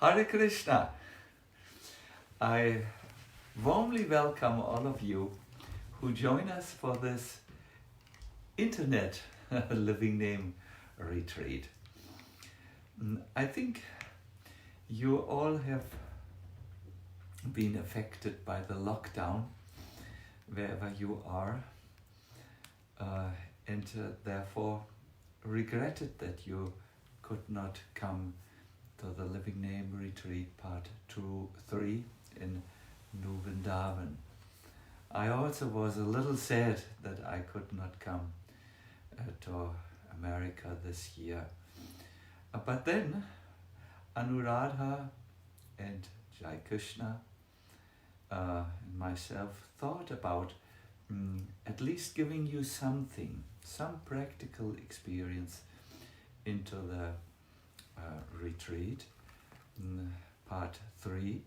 Hare Krishna. I warmly welcome all of you who join us for this internet living name retreat. I think you all have been affected by the lockdown wherever you are, and therefore regretted that you could not come to the Living Name Retreat Part 2-3 in New Vrindavan. I also was a little sad that I could not come to America this year. But then Anuradha and Jai Krishna and myself thought about at least giving you something, some practical experience into the retreat, part 3,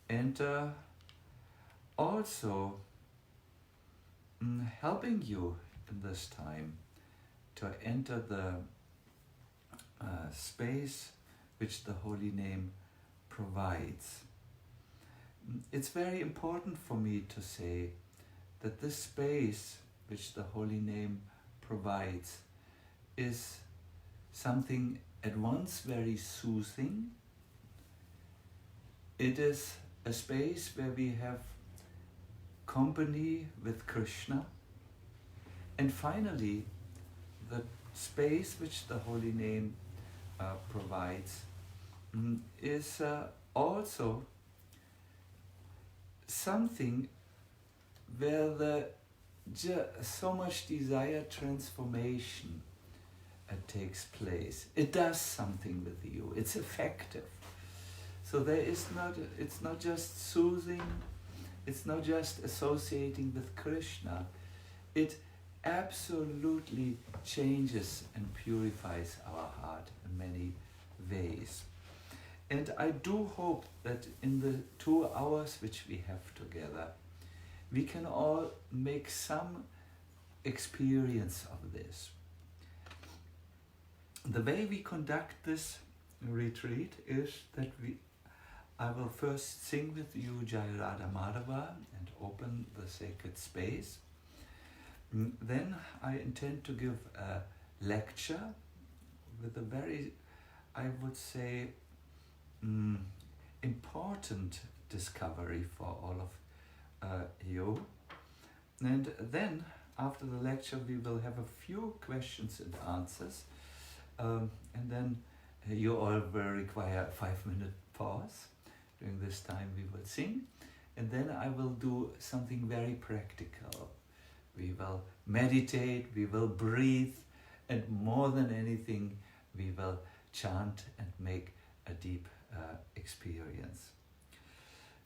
and also helping you in this time to enter the space which the Holy Name provides. It's very important for me to say that this space which the Holy Name provides is something at once very soothing. It is a space where we have company with Krishna, and finally the space which the Holy Name provides is also something where so much desired transformation takes place. It does something with you. It's effective. So it's not just soothing, it's not just associating with Krishna. It absolutely changes and purifies our heart in many ways. And I do hope that in the 2 hours which we have together, we can all make some experience of this. The way we conduct this retreat is that I will first sing with you Jai Radha Madhava and open the sacred space. Then I intend to give a lecture with a very, I would say, important discovery for all of you. And then after the lecture we will have a few questions and answers. And then you all will require a 5-minute pause. During this time we will sing, and then I will do something very practical. We will meditate, we will breathe, and more than anything we will chant and make a deep experience.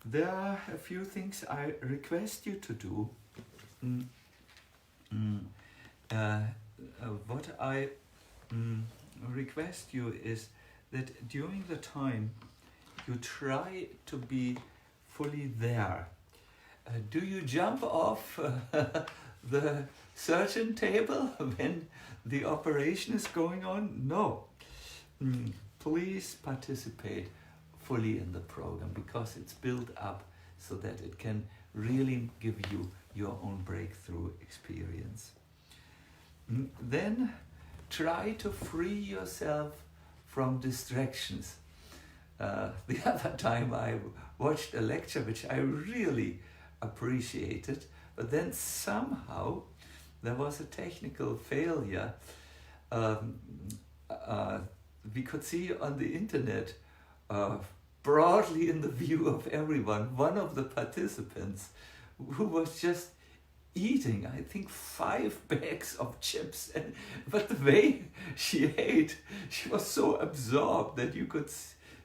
There are a few things I request you to do. What I request you is that during the time you try to be fully there. Do you jump off the surgeon table when the operation is going on? No. Please participate fully in the program, because it's built up so that it can really give you your own breakthrough experience. Then try to free yourself from distractions. The other time I watched a lecture which I really appreciated, but then somehow there was a technical failure. We could see on the internet, broadly in the view of everyone, one of the participants who was just eating, I think, 5 bags of chips, but the way she ate, she was so absorbed that you could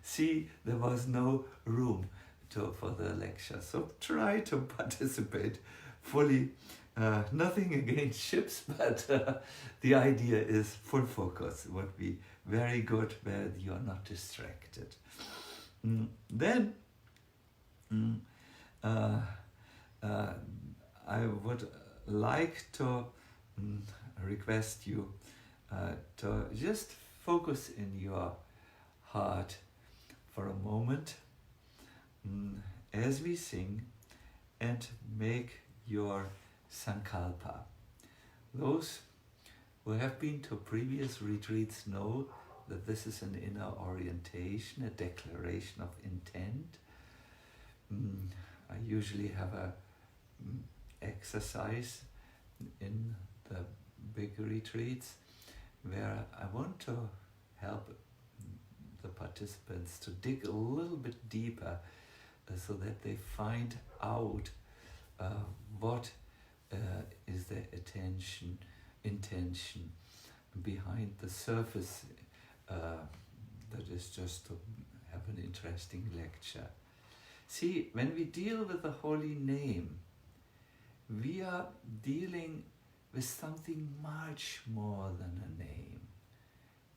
see there was no room for the lecture. So try to participate fully. Nothing against chips, but the idea is full focus would be very good where you're not distracted. Then I would like to request you to just focus in your heart for a moment as we sing and make your sankalpa. Those who have been to previous retreats know that this is an inner orientation, a declaration of intent. I usually have a exercise in the big retreats where I want to help the participants to dig a little bit deeper so that they find out what is their intention behind the surface that is just to have an interesting lecture. See, when we deal with the holy name, we are dealing with something much more than a name.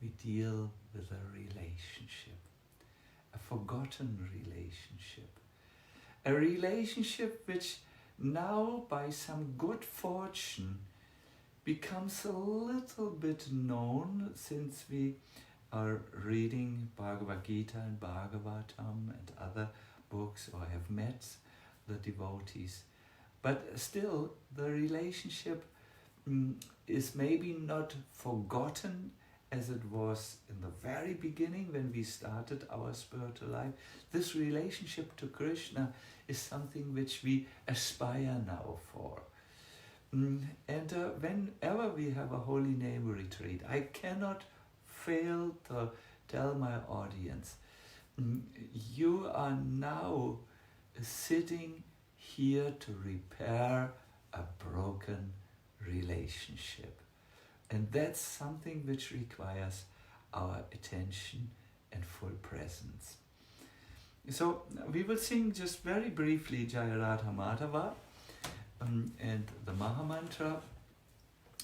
We deal with a relationship, a forgotten relationship, a relationship which now, by some good fortune, becomes a little bit known since we are reading Bhagavad Gita and Bhagavatam and other books, or have met the devotees. But still, the relationship is maybe not forgotten as it was in the very beginning when we started our spiritual life. This relationship to Krishna is something which we aspire now for. And whenever we have a holy name retreat, I cannot fail to tell my audience, you are now sitting here to repair a broken relationship. And that's something which requires our attention and full presence. So we will sing just very briefly Jaya Radha Madhava and the Mahamantra.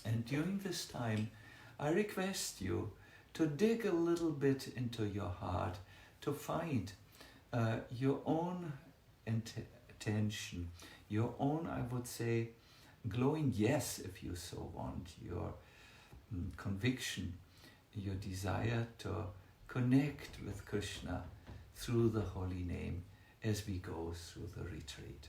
And during this time, I request you to dig a little bit into your heart to find your own attention, your own, I would say, glowing yes, if you so want, your conviction, your desire to connect with Krishna through the holy name as we go through the retreat.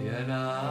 Yeah.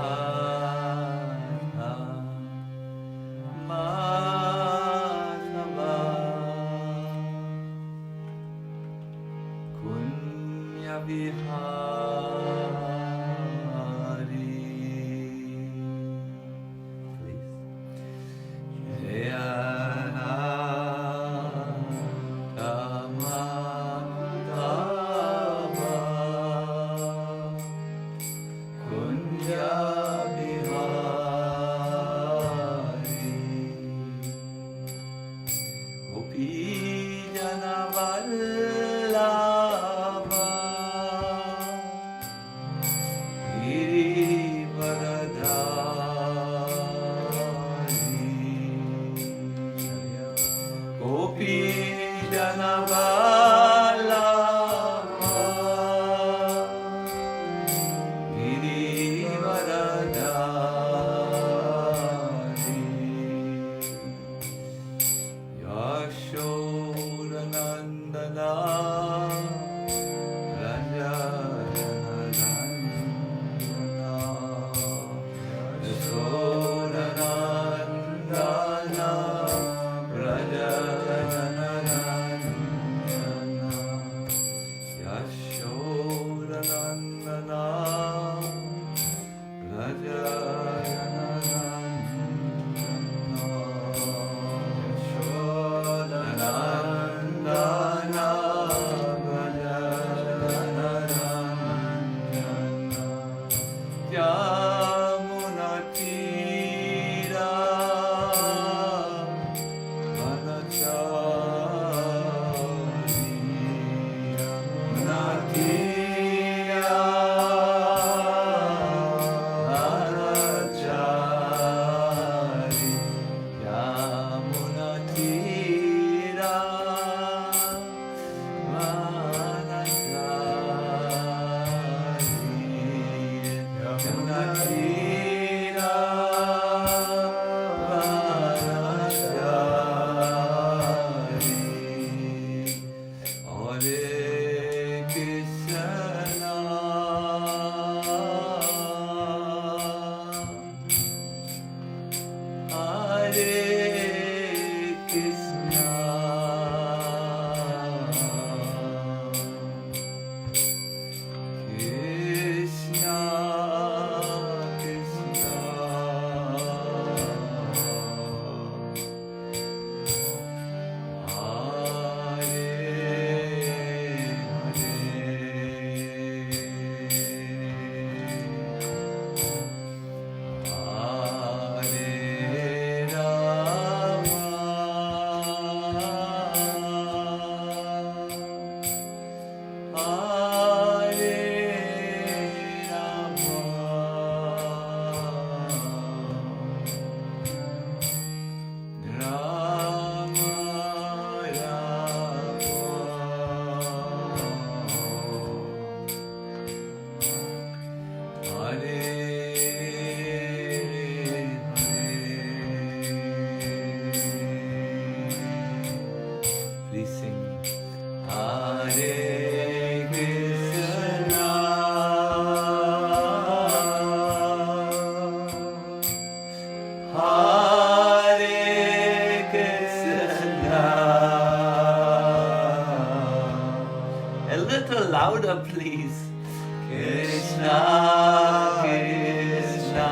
Hare Krishna. A little louder, please. Krishna, Krishna.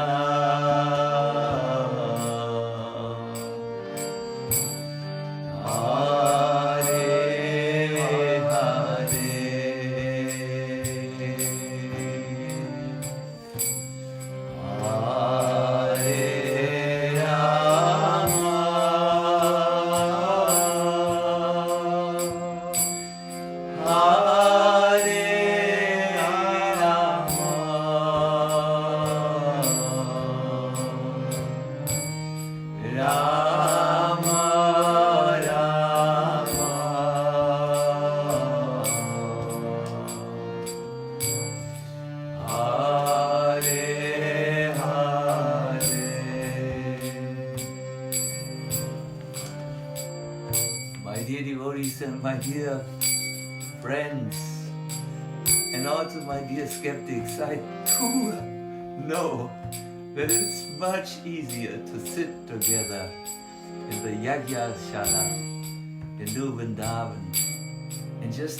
My dear friends, and also my dear skeptics, I too know that it's much easier to sit together in the Yagyashala in New Vrindavan and just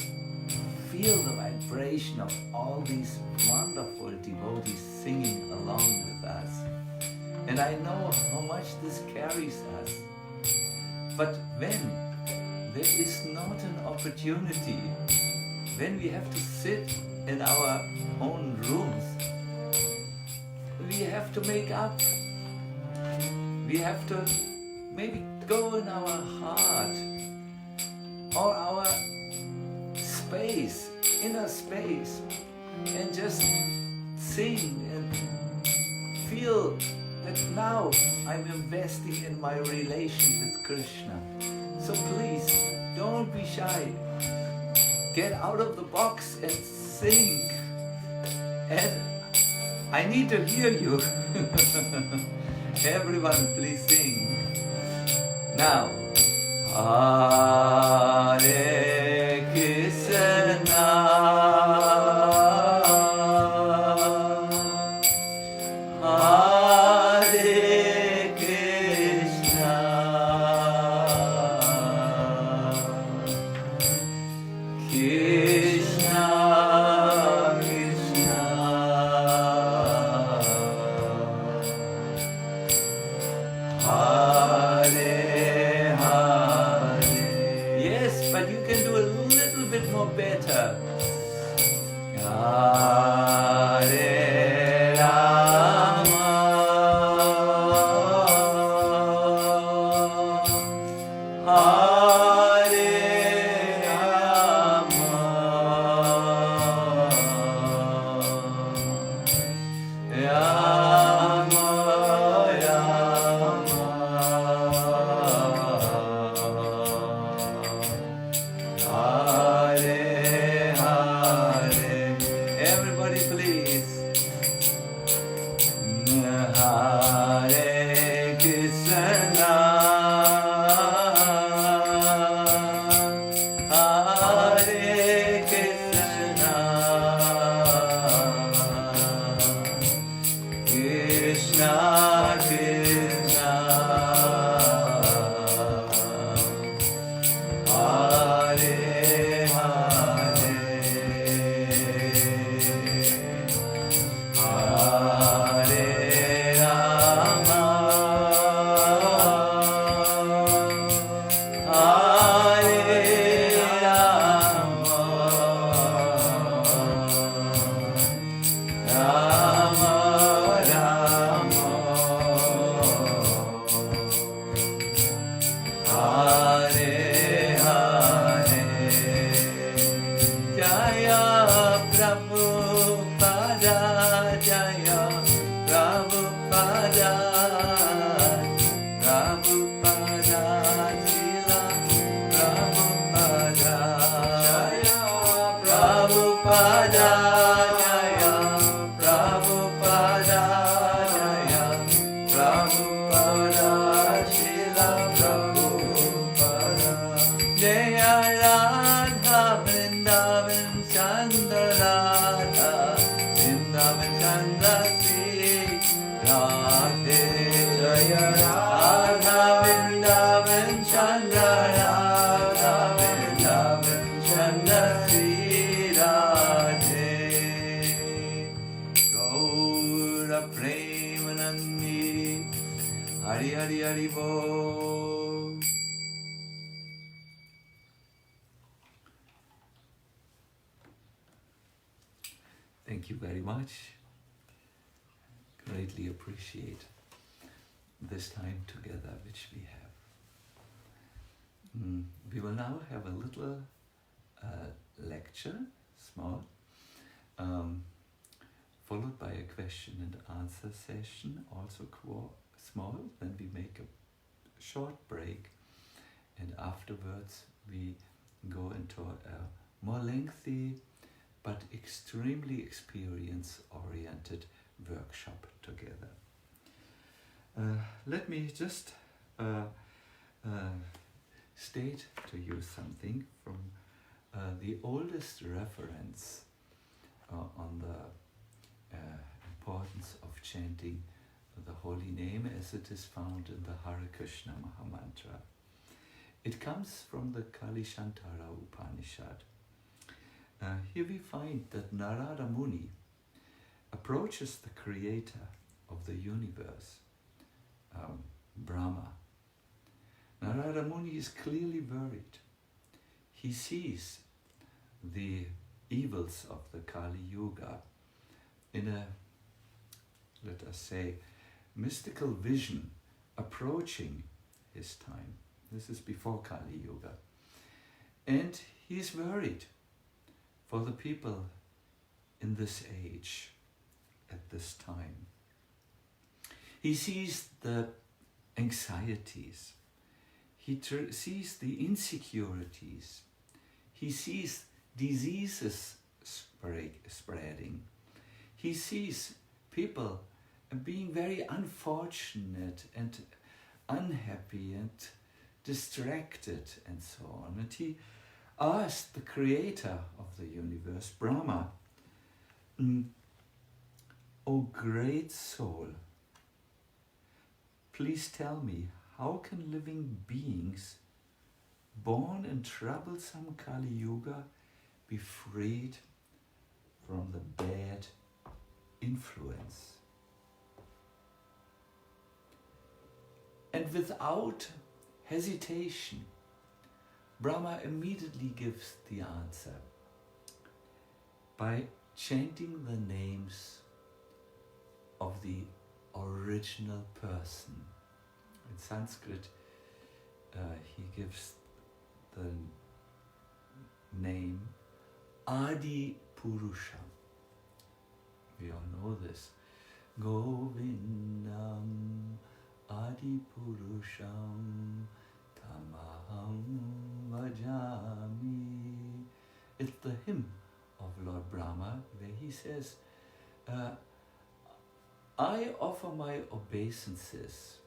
feel the vibration of all these wonderful devotees singing along with us. And I know how much this carries us. But when there is not an opportunity, when we have to sit in our own rooms, we have to make up. We have to maybe go in our heart or our space, inner space, and just sing and feel that now I'm investing in my relation with Krishna. So please, don't be shy. Get out of the box and sing. And I need to hear you. Everyone, please sing. Now, Hare Krishna, Hare Krishna, Krishna Krishna, Hare Hare. Yes, but you can do a little bit more better. Hare Rama, Hare Rama, Rama Rama, Hare Hare. Everybody please. Hare Krishna, Hare Krishna, Krishna Krishna, Hare Hare, Hare Rama, Hare Rama, Rama Rama, Hare Hare. Jaya Prabhupada, Jaya Prabhupada, Prabhupada, Srila Prabhupada, Jaya Prabhupada, Jaya Prabhupada, Jaya Prabhupada, Srila Prabhupada. Jaya Radha Vrindavan Chandra Radha Vrindavan Chandra Sri Radhe Jaya Radha Vrindavan Chandra Radha Vrindavan Chandra Sri Radhe Gaura Premanandi Hari Hari Hari Bol. Thank you very much. Greatly appreciate this time together which we have. We will now have a little lecture, small, followed by a question and answer session, also small. Then we make a short break, and afterwards we go into a more lengthy but extremely experience-oriented workshop together. Let me just state to you something from the oldest reference on the importance of chanting the holy name as it is found in the Hare Krishna Mahamantra. It comes from the Kalishantara Upanishad. Here we find that Narada Muni approaches the creator of the universe, Brahma. Narada Muni is clearly worried. He sees the evils of the Kali Yuga in a, let us say, mystical vision approaching his time. This is before Kali Yuga. And he's worried for the people in this age, at this time. He sees the anxieties. He sees the insecurities. He sees diseases spreading. He sees people being very unfortunate and unhappy and distracted and so on. And he asked the creator of the universe, Brahma, O great soul, please tell me, how can living beings born in troublesome Kali Yuga be freed from the bad influence? And without hesitation, Brahma immediately gives the answer by chanting the names of the original person. In Sanskrit, he gives the name Adi Purusha. We all know this. Govindam Adi Purusham Tamaham Vajami. It's the hymn of Lord Brahma where he says, I offer my obeisances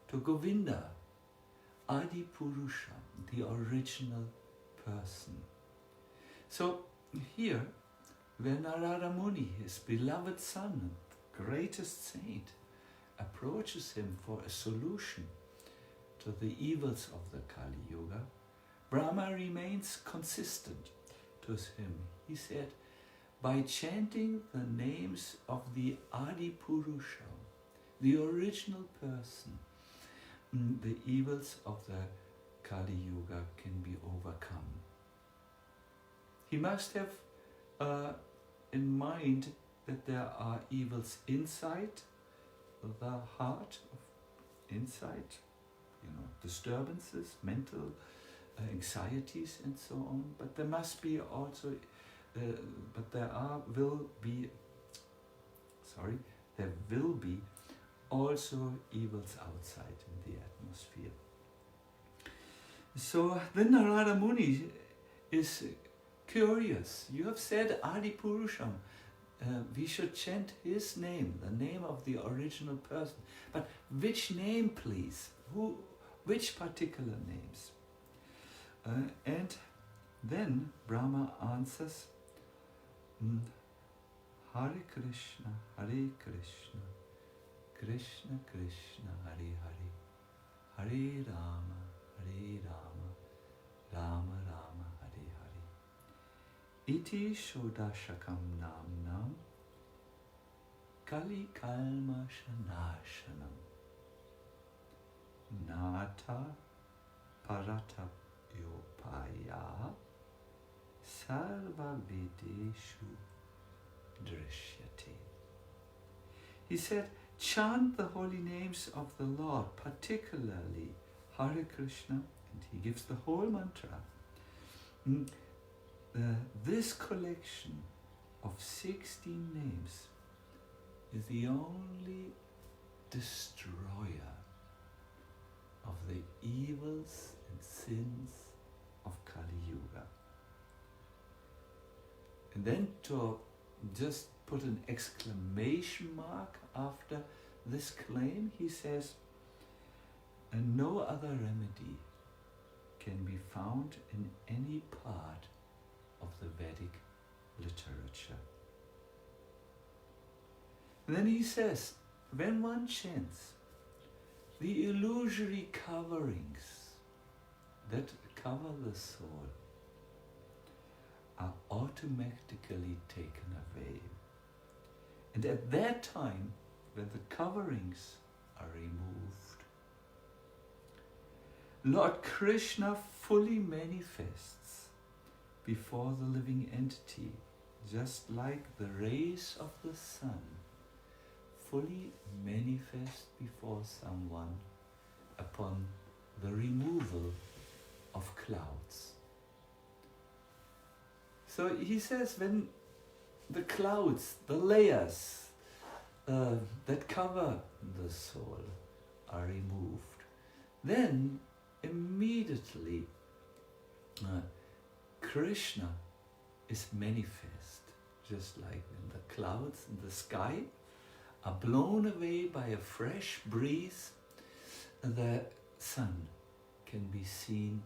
to Govinda, Adi Purusha, the original person. So here, when Narada Muni, his beloved son, greatest saint, approaches him for a solution to the evils of the Kali Yuga, Brahma remains consistent to him. He said, by chanting the names of the Adi Purusha, the original person, the evils of the Kali Yuga can be overcome. He must have in mind that there are evils inside the heart, inside, disturbances, mental anxieties and so on, but there must be also there will be also evils outside in the atmosphere. So then Narada Muni is curious. You have said Adi Purusham. We should chant his name, the name of the original person. But which name, please? Which particular names? And then Brahma answers, Hare Krishna, Krishna Krishna Hare Hare, Hare Rama, Rama Rama Hare Hare. Iti Shodashakam Namnam Kali Kalma Shanashanam Nata Paratapyopaya Sarva Videshu Drishyate. He said, chant the holy names of the Lord, particularly Hare Krishna, and he gives the whole mantra. This collection of 16 names is the only destroyer of the evils and sins of Kali Yuga. And then to just put an exclamation mark after this claim, he says, and no other remedy can be found in any part of the Vedic literature. And then he says, when one chants, the illusory coverings that cover the soul are automatically taken away. And at that time, when the coverings are removed, Lord Krishna fully manifests before the living entity, just like the rays of the sun fully manifest before someone upon the removal of clouds. So he says, when the clouds, the layers that cover the soul are removed, then immediately Krishna is manifest, just like when the clouds in the sky are blown away by a fresh breeze, the sun can be seen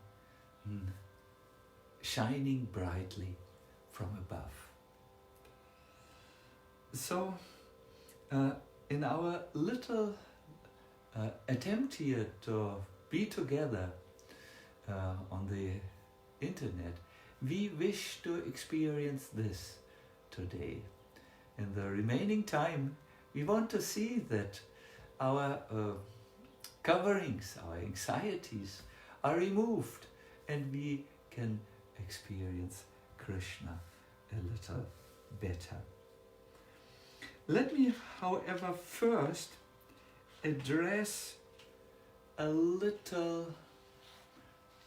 shining brightly from above. So, in our little attempt here to be together on the internet, we wish to experience this today. In the remaining time, we want to see that our coverings, our anxieties are removed, and we can experience Krishna a little better. Let me, however, first address a little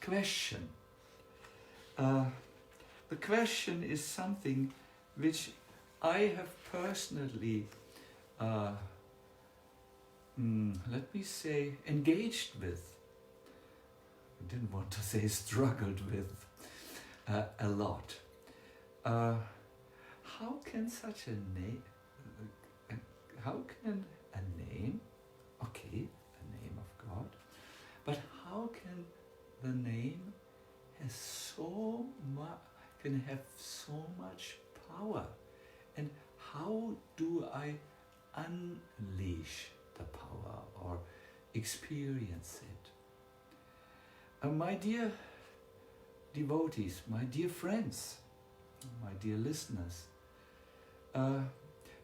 question. The question is something which I have personally, let me say, engaged with. I didn't want to say struggled with a lot. How can such a name, okay, a name of God, but how can the name have so much power? And how do I unleash the power or experience it? My dear devotees, my dear friends, my dear listeners,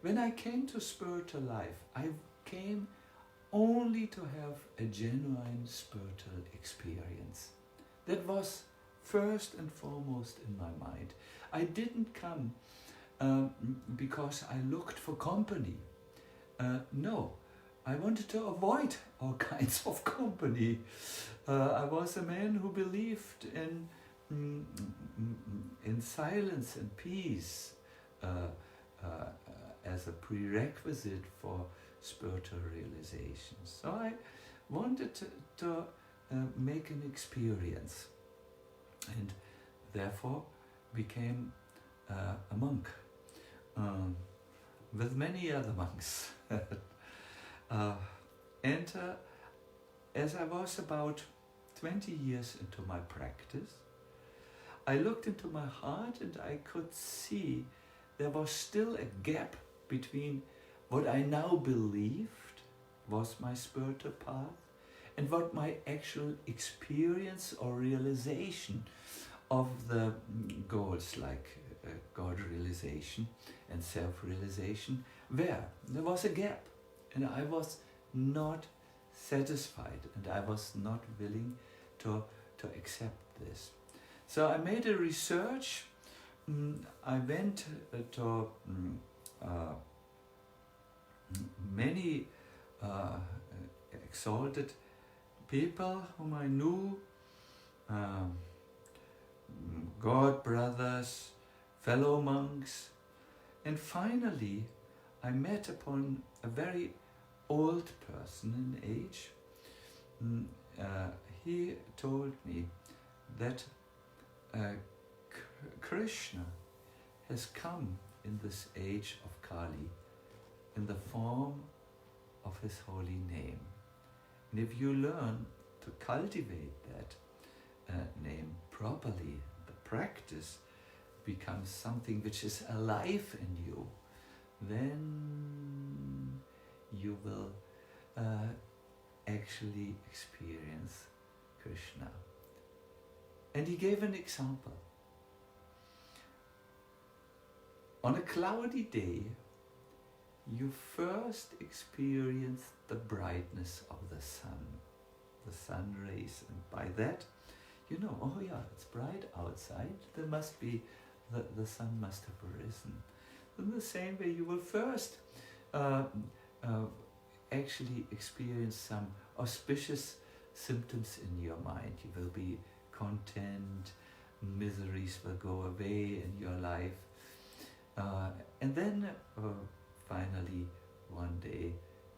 when I came to spiritual life, I came only to have a genuine spiritual experience. That was first and foremost in my mind. I didn't come because I looked for company. No, I wanted to avoid all kinds of company. I was a man who believed in silence and peace as a prerequisite for spiritual realization. So I wanted to make an experience, and therefore became a monk with many other monks. And as I was about 20 years into my practice, I looked into my heart and I could see there was still a gap between what I now believed was my spiritual path and what my actual experience or realization of the goals like God realization and self-realization were. There was a gap and I was not satisfied and I was not willing to accept this. So I made a research. I went to many exalted people whom I knew, God brothers, fellow monks, and finally I met upon a very old person in age. He told me that Krishna has come in this age of Kali in the form of his holy name. And if you learn to cultivate that name properly, the practice becomes something which is alive in you, then you will actually experience Krishna. And he gave an example. On a cloudy day, you first experience the brightness of the sun rays, and by that you know, oh yeah, it's bright outside, there must be, the sun must have risen. In the same way, you will first actually experience some auspicious symptoms in your mind. You will be content, miseries will go away in your life, and then finally one day,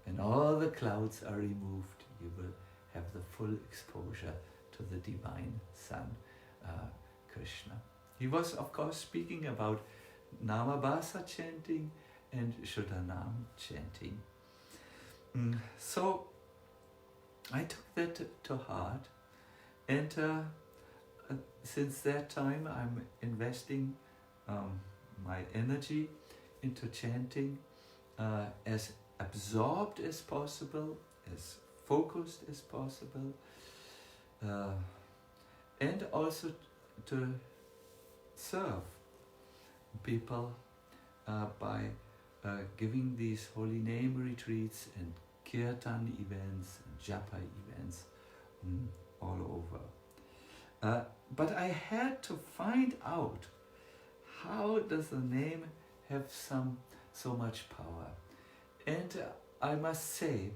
when all the clouds are removed, you will have the full exposure to the divine Son, Krishna. He was, of course, speaking about Namabhasa chanting and Shuddhanam chanting. So I took that to heart, and since that time I'm investing my energy into chanting as absorbed as possible, as focused as possible, and also to serve people by giving these holy name retreats and kirtan events and japa events all over. But I had to find out, how does the name have so much power? And I must say,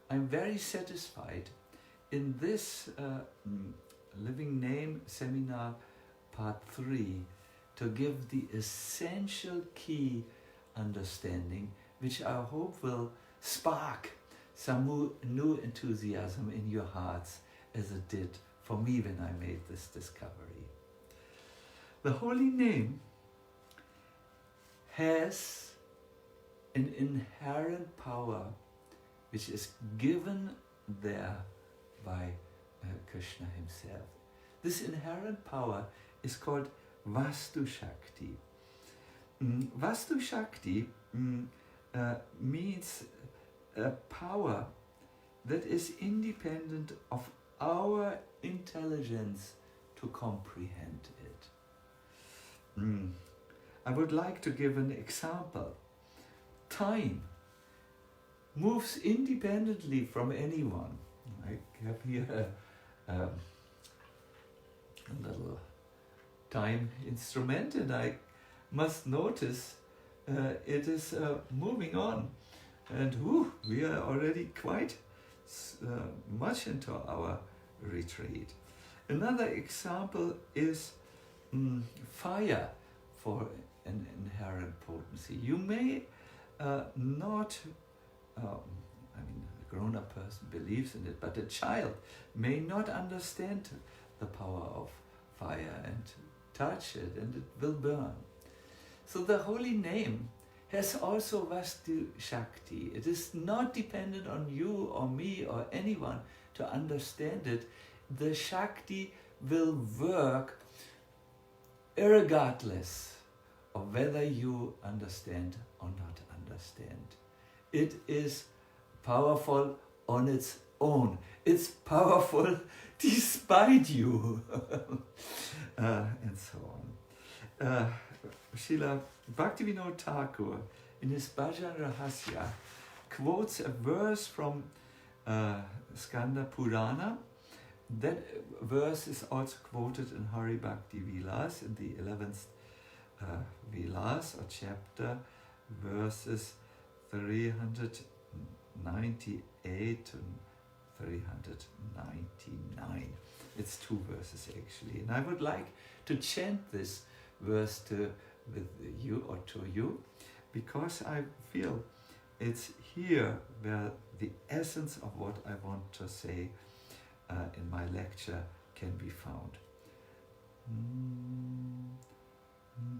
I'm very satisfied in this Living Name Seminar Part 3 to give the essential key understanding, which I hope will spark some new enthusiasm in your hearts, as it did for me when I made this discovery. The holy name has an inherent power which is given there by Krishna himself. This inherent power is called Vastu Shakti. Vastu Shakti means a power that is independent of our intelligence to comprehend it. I would like to give an example. Time moves independently from anyone. I have here a little time instrument, and I must notice it is moving on, and we are already quite much into our retreat. Another example is fire for an inherent potency. You may not, a grown-up person believes in it, but a child may not understand the power of fire and touch it, and it will burn. So the holy name has also Vastu Shakti. It is not dependent on you or me or anyone to understand it. The Shakti will work irregardless of whether you understand or not understand. It is powerful on its own. It's powerful despite you. And so on. Srila Bhaktivinoda Thakur, in his Bhajan Rahasya, quotes a verse from Skanda Purana. That verse is also quoted in Hari Bhakti Vilas, in the 11th Vilas, or chapter, verses 398 and 399. It's 2 verses actually. And I would like to chant this verse with you or to you, because I feel it's here where the essence of what I want to say in my lecture can be found.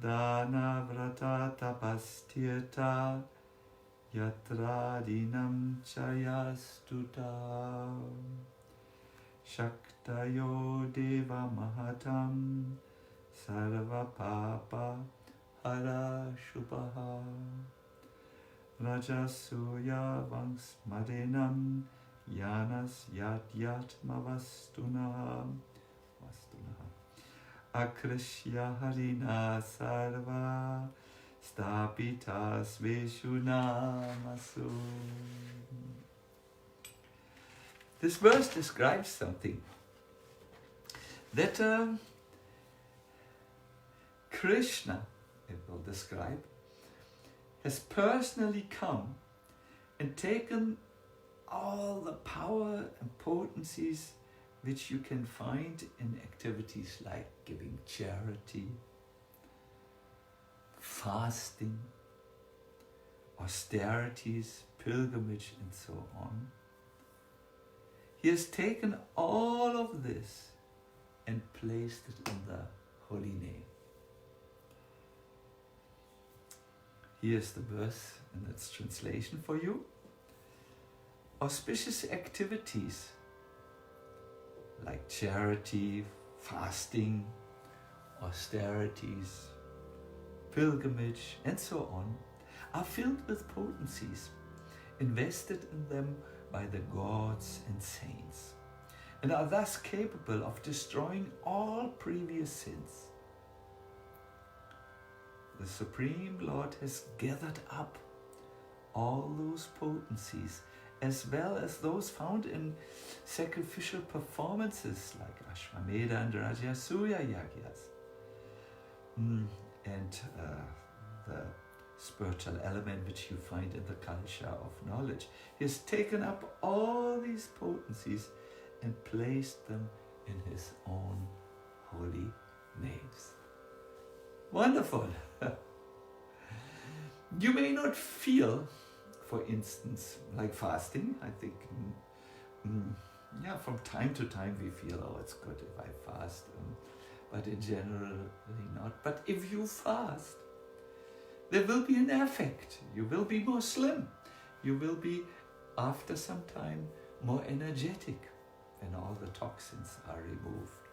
Dana vrata tapastirta yatra dinam chayastuta shaktayo deva mahatam sarva papa hara shubha rajasuya vangs madenam yanas yat mavastuna akrishya harina sarva stapitas veshunamasu. This verse describes something that Krishna, it will describe, has personally come and taken all the power and potencies which you can find in activities like giving charity, fasting, austerities, pilgrimage, and so on. He has taken all of this and placed it in the holy name. Here's the verse in its translation for you. Auspicious activities like charity, fasting, austerities, pilgrimage, and so on, are filled with potencies, invested in them by the gods and saints, and are thus capable of destroying all previous sins. The Supreme Lord has gathered up all those potencies, as well as those found in sacrificial performances like Ashwamedha and Rajasuya Yagyas, and the spiritual element which you find in the culture of knowledge. He has taken up all these potencies and placed them in his own holy names. Wonderful! You may not feel, for instance, like fasting. I think, from time to time we feel, oh, it's good if I fast, but in general not. But if you fast, there will be an effect. You will be more slim. You will be, after some time, more energetic when all the toxins are removed.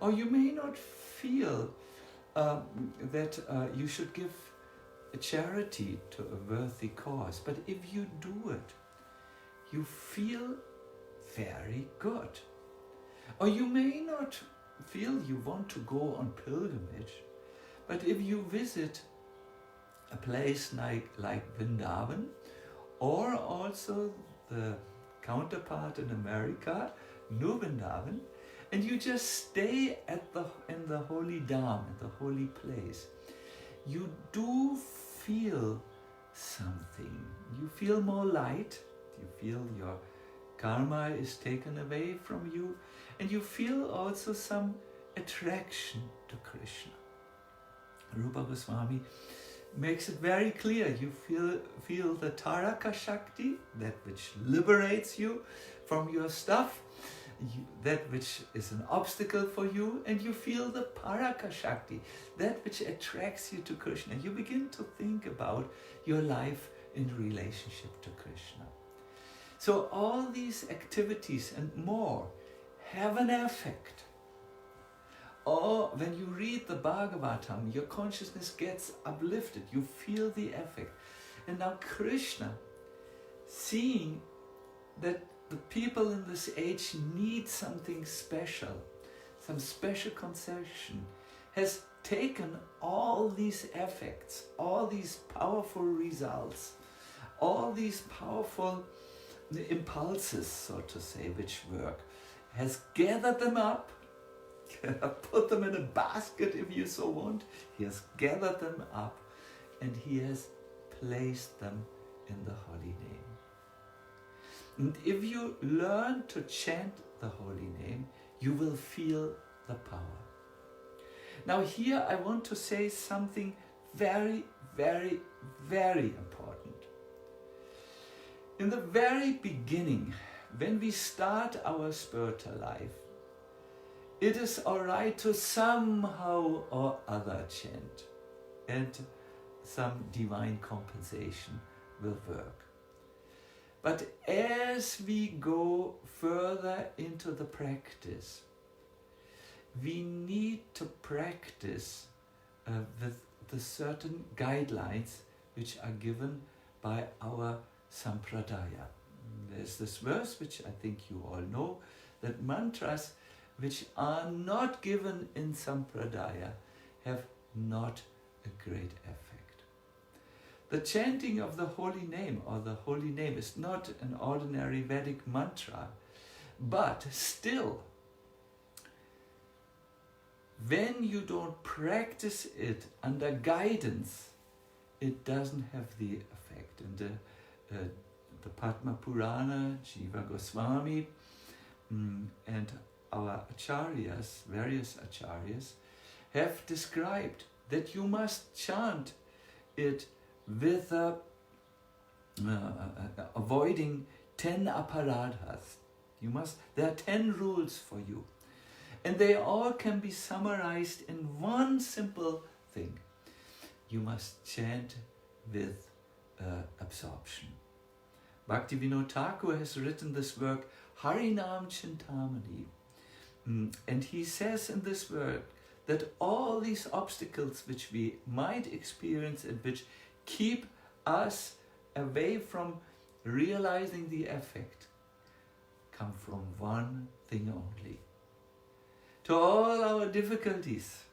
Or you may not feel that you should give a charity to a worthy cause, but if you do it, you feel very good. Or you may not feel you want to go on pilgrimage, but if you visit a place like Vrindavan, or also the counterpart in America, New Vrindavan, and you just stay in the holy dham, in the holy place, you do feel something. You feel more light, you feel your karma is taken away from you, and you feel also some attraction to Krishna. Rupa Goswami makes it very clear. You feel the Taraka Shakti, that which liberates you from your stuff, that which is an obstacle for you, and you feel the Paraka Shakti, that which attracts you to Krishna. You begin to think about your life in relationship to Krishna. So all these activities and more have an effect. Or when you read the Bhagavatam, your consciousness gets uplifted. You feel the effect. And now Krishna seeing that the people in this age need something special, some special concession, has taken all these effects, all these powerful results, all these powerful impulses, so to say, which work, has gathered them up, put them in a basket if you so want. He has gathered them up and he has placed them in the holy name. And if you learn to chant the holy name, you will feel the power. Now here I want to say something very, very, very important. In the very beginning, when we start our spiritual life, it is alright to somehow or other chant, and some divine compensation will work. But as we go further into the practice, we need to practice with the certain guidelines which are given by our sampradaya. There's this verse which I think you all know, that mantras which are not given in sampradaya have not a great effect. The chanting of the holy name or the holy name is not an ordinary Vedic mantra, but still, when you don't practice it under guidance, it doesn't have the effect. And the Padma Purana, Jiva Goswami, and our acharyas, various acharyas, have described that you must chant it with avoiding 10 aparadhas. There are 10 rules for you. And they all can be summarized in one simple thing. You must chant with absorption. Bhaktivinoda Thakur has written this work, Harinam Chintamani. And he says in this work that all these obstacles which we might experience and which keep us away from realizing the effect come from one thing only. To all our difficulties,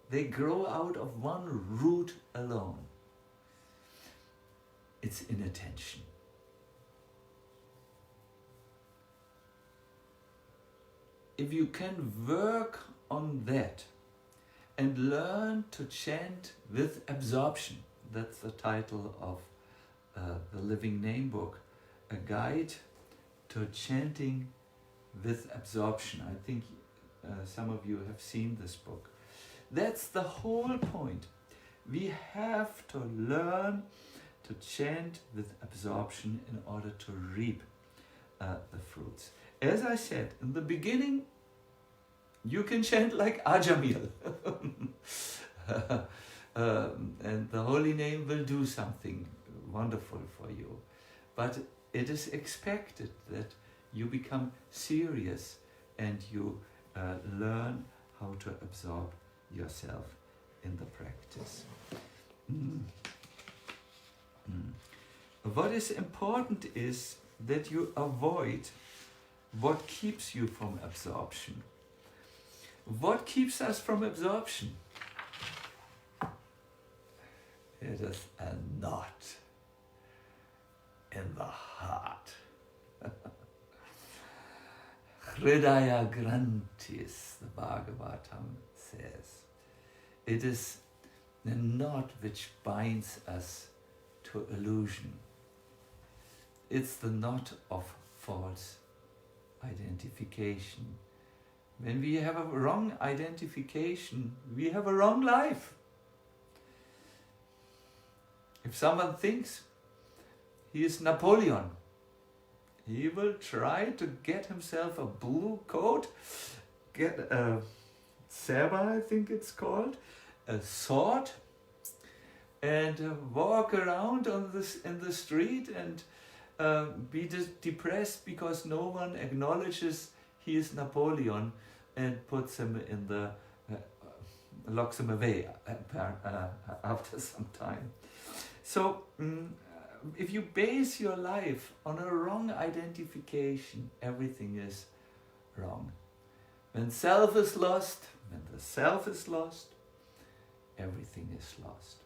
they grow out of one root alone. It's inattention. If you can work on that and learn to chant with absorption, that's the title of the Living Name book, a guide to chanting with absorption. I think some of you have seen this book. That's the whole point. We have to learn to chant with absorption in order to reap the fruits. As I said, in the beginning, you can chant like Ajamil. And the holy name will do something wonderful for you. But it is expected that you become serious and you learn how to absorb yourself in the practice. What is important is that you avoid what keeps you from absorption. What keeps us from absorption? It is a knot in the heart. Hridaya Granthis, the Bhagavatam says. It is the knot which binds us to illusion. It's the knot of false identification. When we have a wrong identification, we have a wrong life. If someone thinks he is Napoleon, he will try to get himself a blue coat, get a saber, I think it's called, a sword, and walk around in the street and be depressed because no one acknowledges he is Napoleon and puts him in the, locks him away after some time. So if you base your life on a wrong identification, everything is wrong. When self is lost, when the self is lost, everything is lost.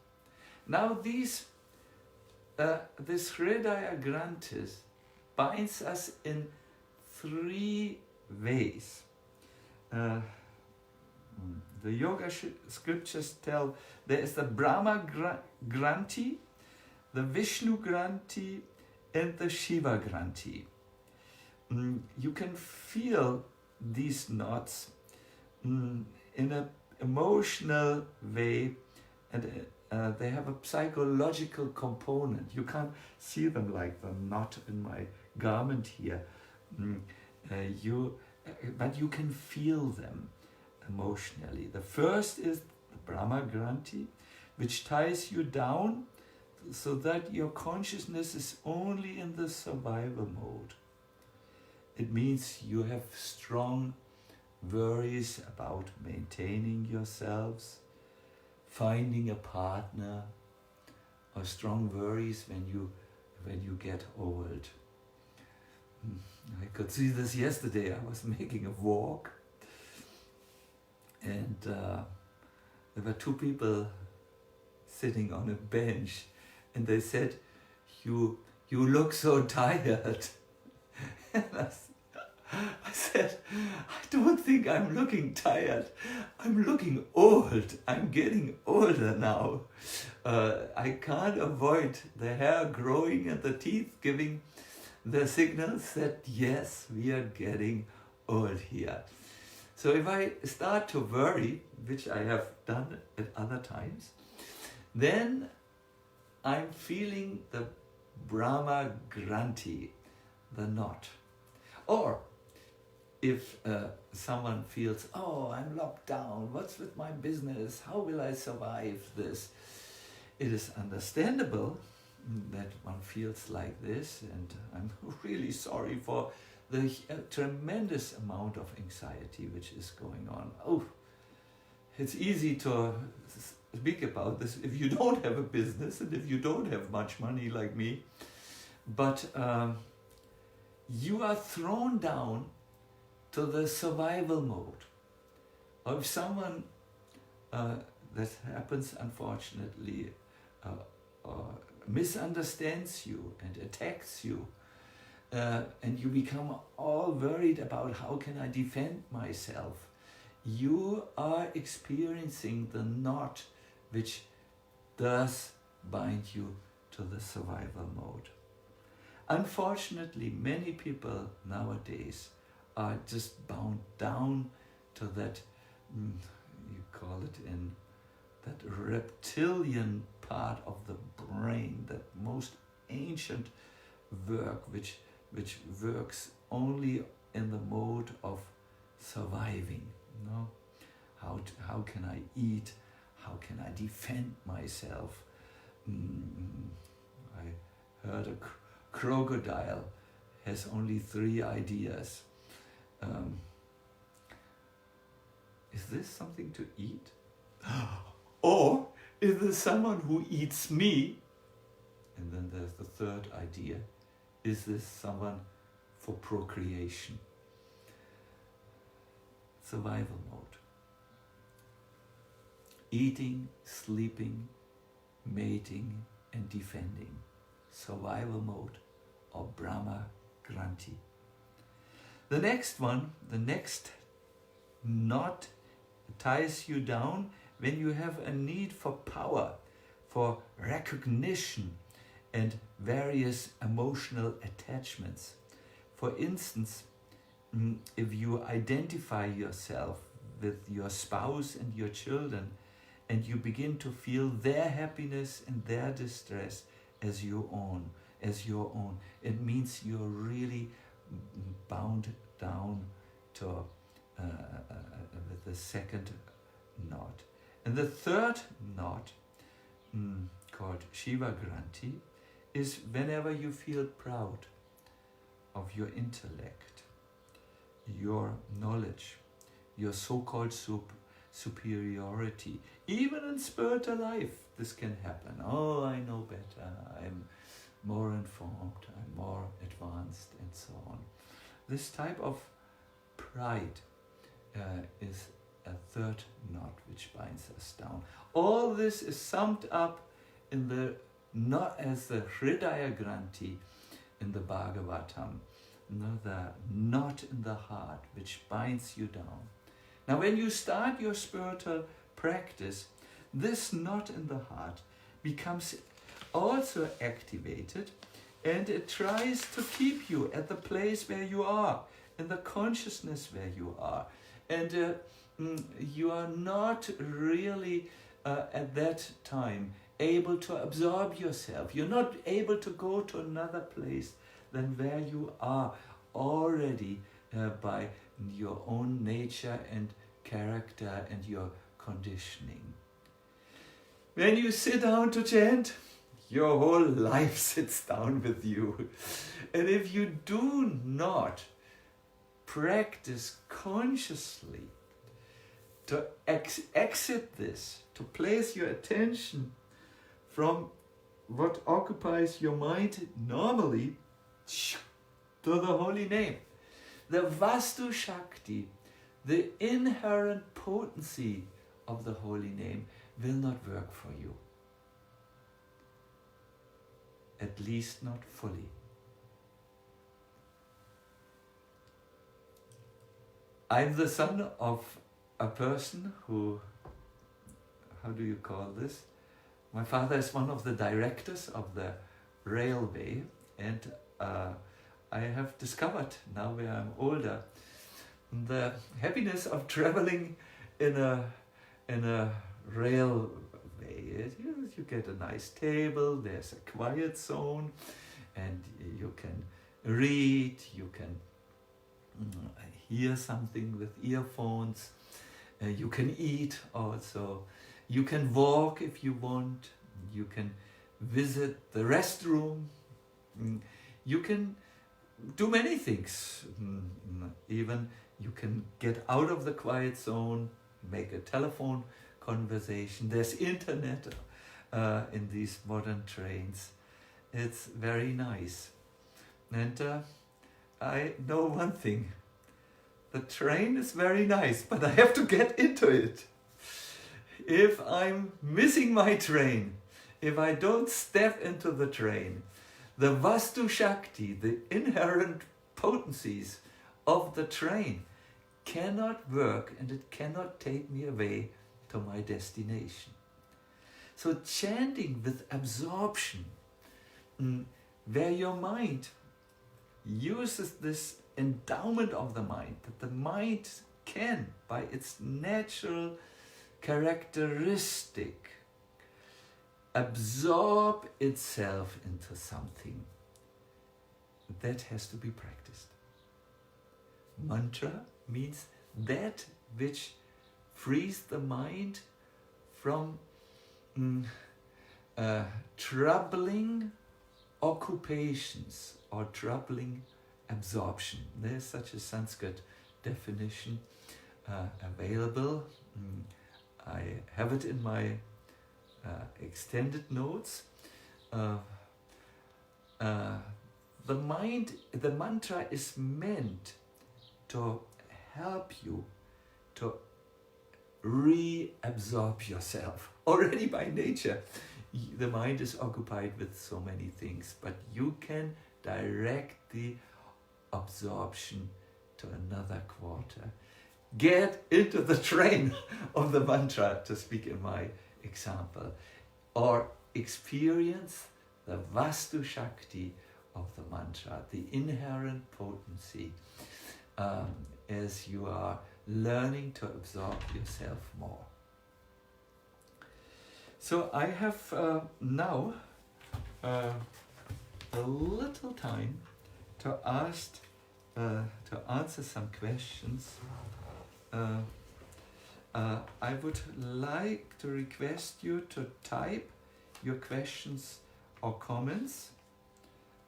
Now this Hridaya Granthis binds us in 3 ways. The yoga scriptures tell there is the Brahma Granthi, the Vishnu Granthi, and the Shiva Granthi. You can feel these knots in an emotional way, and they have a psychological component. You can't see them like the knot in my garment here, but you can feel them emotionally. The first is the Brahma Granthi, which ties you down so that your consciousness is only in the survival mode. It means you have strong worries about maintaining yourselves, finding a partner, or strong worries when you get old. I could see this yesterday. I was making a walk, and there were 2 people sitting on a bench, and they said, you look so tired. And I said, I don't think I'm looking tired. I'm looking old. I'm getting older now. I can't avoid the hair growing and the teeth giving the signals that yes, we are getting old here. So if I start to worry, which I have done at other times, then I'm feeling the Brahma Granthi, the knot. Or if someone feels, oh, I'm locked down, what's with my business? How will I survive this? It is understandable that one feels like this, and I'm really sorry for the tremendous amount of anxiety which is going on. Oh, it's easy to speak about this if you don't have a business and if you don't have much money like me, but you are thrown down to the survival mode. Or if someone, that happens unfortunately, misunderstands you and attacks you, and you become all worried about how can I defend myself, you are experiencing the knot which does bind you to the survival mode. Unfortunately, many people nowadays are just bound down to that, you call it in that reptilian part of the brain, that most ancient work which works only in the mode of surviving. You know? How can I eat? How can I defend myself? I heard a crocodile has only 3 ideas. Is this something to eat? Or is there someone who eats me? And then there's the 3rd idea. Is this someone for procreation? Survival mode. Eating, sleeping, mating, and defending. Survival mode, or Brahma Granthi. The next one, the next knot, ties you down when you have a need for power, for recognition, and various emotional attachments. For instance, if you identify yourself with your spouse and your children, and you begin to feel their happiness and their distress as your own, it means you're really bound down to with the 2nd knot. And the 3rd knot, called Shiva Granthi, is whenever you feel proud of your intellect, your knowledge, your so-called superiority. Even in spiritual life, this can happen. Oh, I know better. more informed, I'm more advanced, and so on. This type of pride is a third knot which binds us down. All this is summed up in the not as the Hridaya Granthi in the Bhagavatam, the knot in the heart which binds you down. Now when you start your spiritual practice, this knot in the heart becomes also activated, and it tries to keep you at the place where you are, in the consciousness where you are. And you are not really at that time able to absorb yourself. You're not able to go to another place than where you are already by your own nature and character and your conditioning. When you sit down to chant, your whole life sits down with you. And if you do not practice consciously to exit this, to place your attention from what occupies your mind normally to the holy name, the Vastu Shakti, the inherent potency of the holy name will not work for you. At least not fully. I'm the son of a person who, how do you call this? My father is one of the directors of the railway, and I have discovered, now where I'm older, the happiness of traveling in a railway. You get a nice table, there's a quiet zone, and you can read, you can hear something with earphones, you can eat also, you can walk if you want, you can visit the restroom, you can do many things. Even you can get out of the quiet zone, make a telephone conversation. There's internet in these modern trains. It's very nice. And I know one thing. The train is very nice, but I have to get into it. If I'm missing my train, if I don't step into the train, the Vastu Shakti, the inherent potencies of the train cannot work, and it cannot take me away to my destination. So chanting with absorption, where your mind uses this endowment of the mind, that the mind can, by its natural characteristic, absorb itself into something, that has to be practiced. Mantra means that which frees the mind from troubling occupations or troubling absorption. There's such a Sanskrit definition available. I have it in my extended notes. The mantra is meant to help you to reabsorb yourself. Already by nature, the mind is occupied with so many things, but you can direct the absorption to another quarter. Get into the train of the mantra, to speak in my example, or experience the Vastu Shakti of the mantra, the inherent potency, as you are learning to absorb yourself more. So I have now a little time to answer some questions. I would like to request you to type your questions or comments.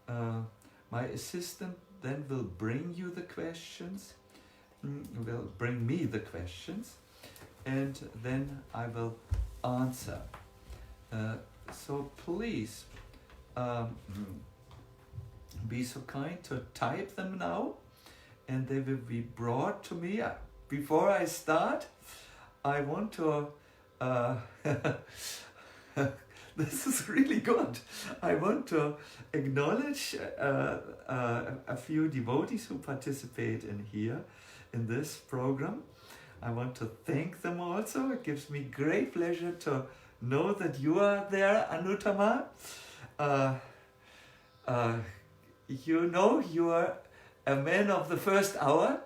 My assistant then will bring you the questions, will bring me the questions, and then I will answer. So please be so kind to type them now, and they will be brought to me. Before I start, I want to this is really good. I want to acknowledge a few devotees who participate in this program. I want to thank them also. It gives me great pleasure to know that you are there, Anuttama. You know you are a man of the first hour.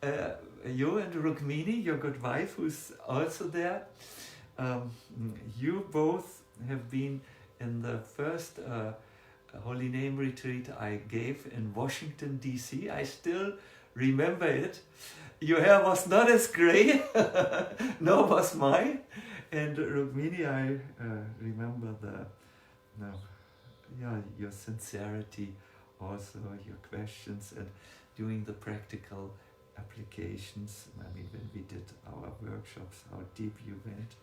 You and Rukmini, your good wife, who's also there. You both have been in the first Holy Name retreat I gave in Washington, D.C. I still remember it. Your hair was not as grey, nor was mine. And Rukmini, I remember your sincerity, also your questions, and doing the practical applications. I mean, when we did our workshops, how deep you went.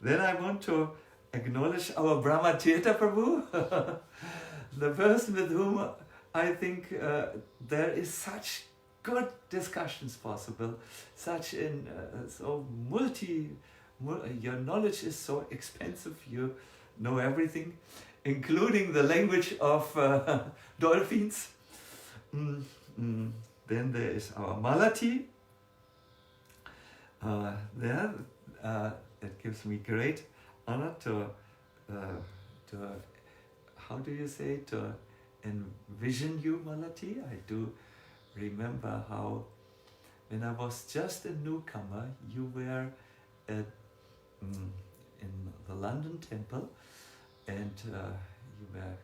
Then I want to acknowledge our Brahma Tirtha Prabhu, the person with whom I think there is such good discussions possible, such in so your knowledge is so expensive, you know everything, including the language of dolphins. Then there is our Malati. It gives me great honor to how do you say, to envision you, Malati. I do remember how when I was just a newcomer, you were in the London temple, and you were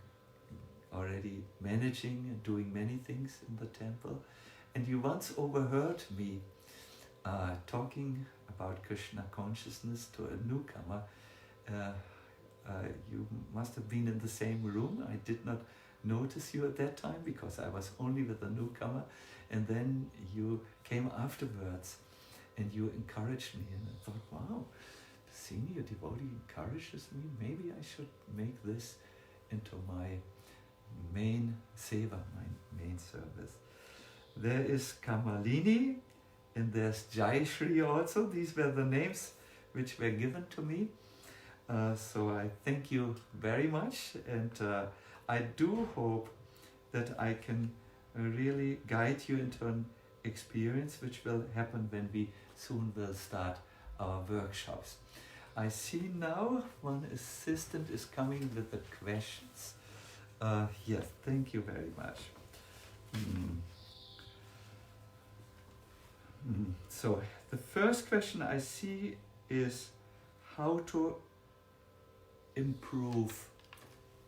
already managing and doing many things in the temple, and you once overheard me talking about Krishna consciousness to a newcomer. You must have been in the same room. I did not notice you at that time because I was only with the newcomer, and then you came afterwards and you encouraged me, and I thought, wow, the senior devotee encourages me, maybe I should make this into my main seva, my main service. There is Kamalini, and there's Jayashri also. These were the names which were given to me. So I thank you very much, and I do hope that I can really guide you into an experience which will happen when we soon will start our workshops. I see now one assistant is coming with the questions. Yes, thank you very much. So the first question I see is how to improve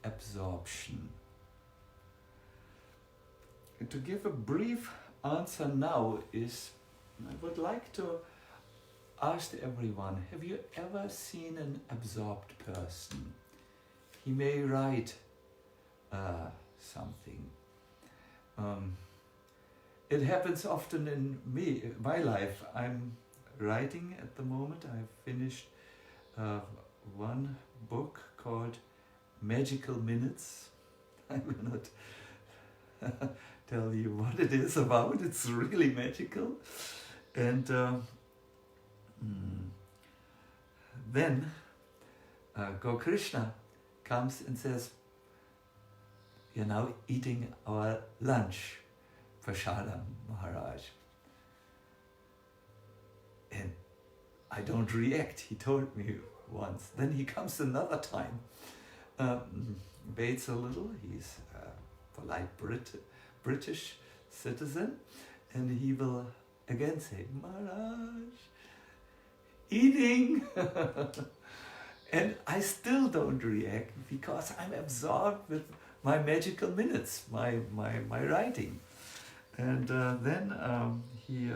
absorption. And to give a brief answer now is, I would like to ask everyone, have you ever seen an absorbed person? He may write something. It happens often in my life. I'm writing at the moment. I've finished one book called Magical Minutes. I will not tell you what it is about. It's really magical. And then Gaura Krishna comes and says, "You're now eating our lunch, Prasadam Maharaj." And I don't react. He told me once. Then he comes another time, waits a little. He's a polite British citizen, and he will again say, "Maharaj, eating." And I still don't react because I'm absorbed with my magical minutes, my writing. And then he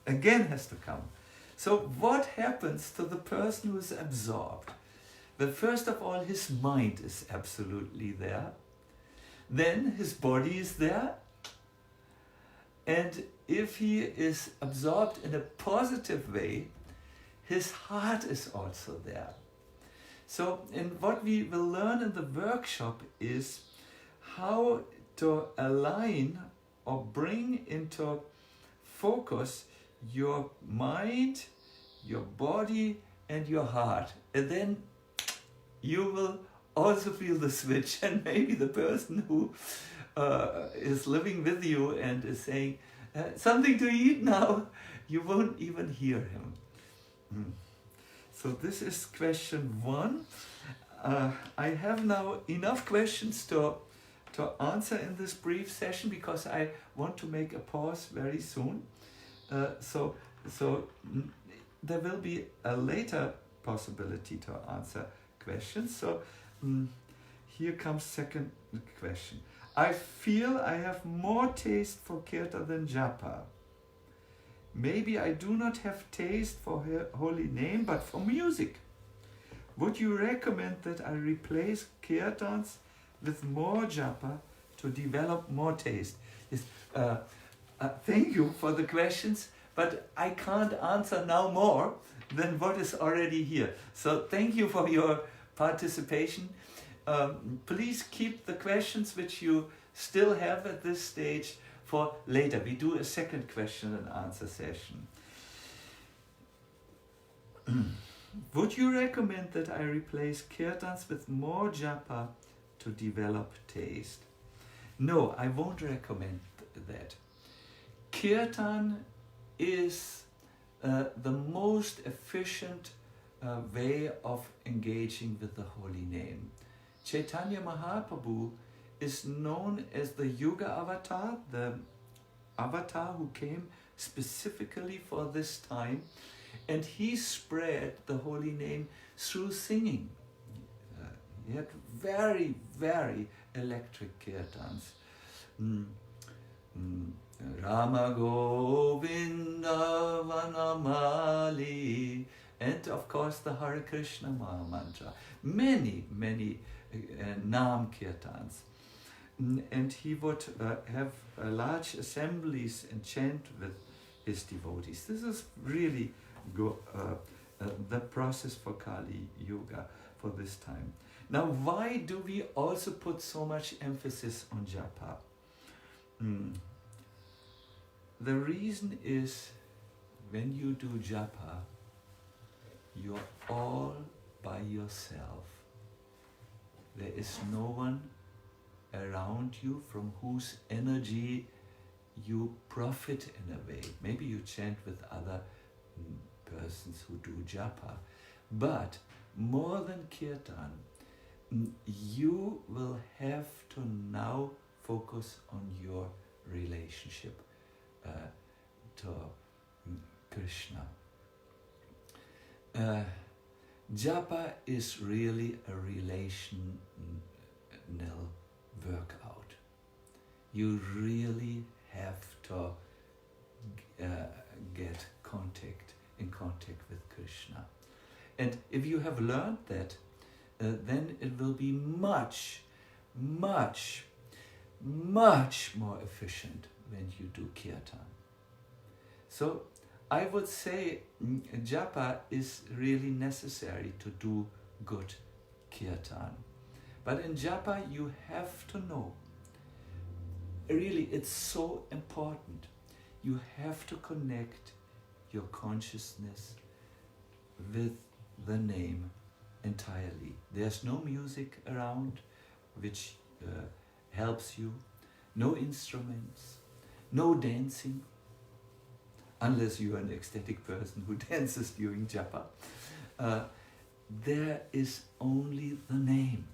again has to come. So what happens to the person who is absorbed? Well, first of all, his mind is absolutely there. Then his body is there. And if he is absorbed in a positive way, his heart is also there. So, and what we will learn in the workshop is how to align or bring into focus your mind, your body, and your heart. And then you will also feel the switch, and maybe the person who is living with you and is saying, something to eat now, you won't even hear him. So this is question 1. I have now enough questions to answer in this brief session, because I want to make a pause very soon. So there will be a later possibility to answer questions. So here comes second question. I feel I have more taste for Kirtan than Japa. Maybe I do not have taste for holy name, but for music. Would you recommend that I replace Kirtans with more Japa to develop more taste? Yes, thank you for the questions, but I can't answer now more than what is already here. So thank you for your participation. Please keep the questions which you still have at this stage for later. We do a second question and answer session. Would you recommend that I replace Kirtans with more Japa to develop taste? No, I won't recommend that. Kirtan is the most efficient way of engaging with the holy name. Chaitanya Mahaprabhu is known as the Yuga Avatar, the avatar who came specifically for this time, and he spread the holy name through singing. He had very, very electric kirtans. Rama Govinda Vanamali, and of course the Hare Krishna Maha Mantra. Many, many Nam Kirtans. And he would have large assemblies and chant with his devotees. This is really the process for Kali Yuga for this time. Now, why do we also put so much emphasis on japa? The reason is, when you do japa, you're all by yourself. There is no one around you from whose energy you profit in a way. Maybe you chant with other persons who do japa, but more than kirtan, you will have to now focus on your relationship to Krishna. Japa is really a relational workout. You really have to get in contact with Krishna. And if you have learned that, then it will be much, much, much more efficient when you do kirtan. So I would say japa is really necessary to do good kirtan. But in japa you have to know, really it's so important, you have to connect your consciousness with the name entirely. There's no music around which helps you, no instruments, no dancing, unless you are an ecstatic person who dances during japa. There is only the name,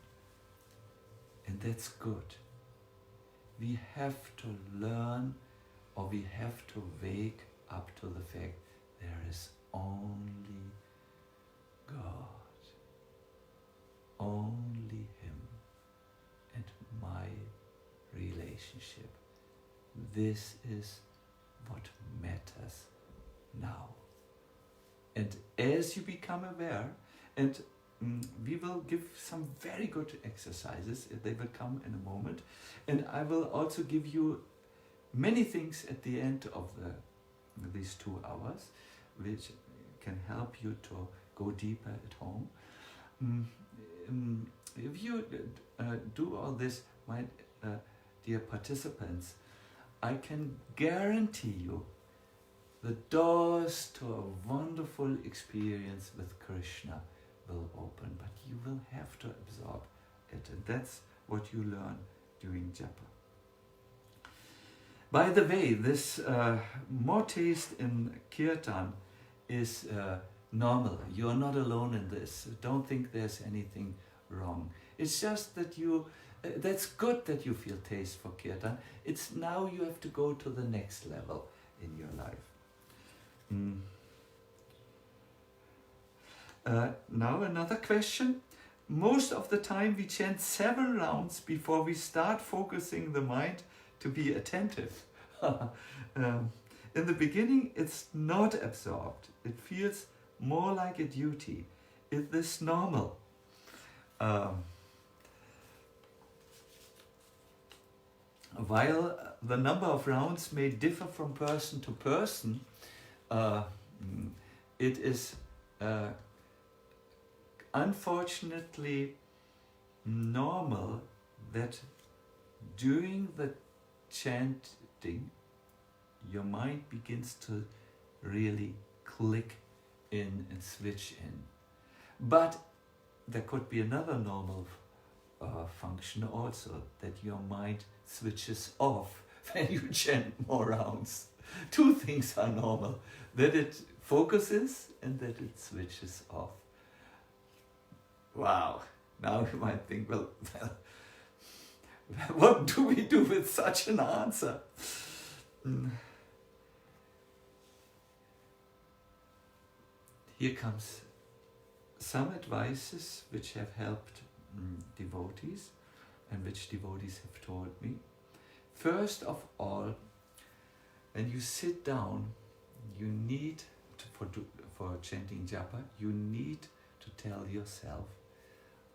and that's good. We have to learn, or we have to wake up to the fact there is only God, only Him, and my relationship. This is what matters now. And as you become aware, and we will give some very good exercises, they will come in a moment, and I will also give you many things at the end of these 2 hours which can help you to go deeper at home. if you do all this, my dear participants, I can guarantee you the doors to a wonderful experience with Krishna will open, but you will have to absorb it, and that's what you learn during japa. By the way, this more taste in kirtan is normal. You are not alone in this. Don't think there's anything wrong. It's just that you, that's good that you feel taste for kirtan. It's now you have to go to the next level in your life. Now another question. Most of the time we chant 7 rounds before we start focusing the mind to be attentive. In the beginning it's not absorbed. It feels more like a duty. Is this normal? While the number of rounds may differ from person to person, it is unfortunately normal that during the chanting your mind begins to really click in and switch in. But there could be another normal function also, that your mind switches off when you chant more rounds. 2 things are normal, that it focuses and that it switches off. Wow, now you might think, well, what do we do with such an answer? Here comes some advices which have helped devotees and which devotees have told me. First of all, when you sit down, you need to, for chanting japa, you need to tell yourself,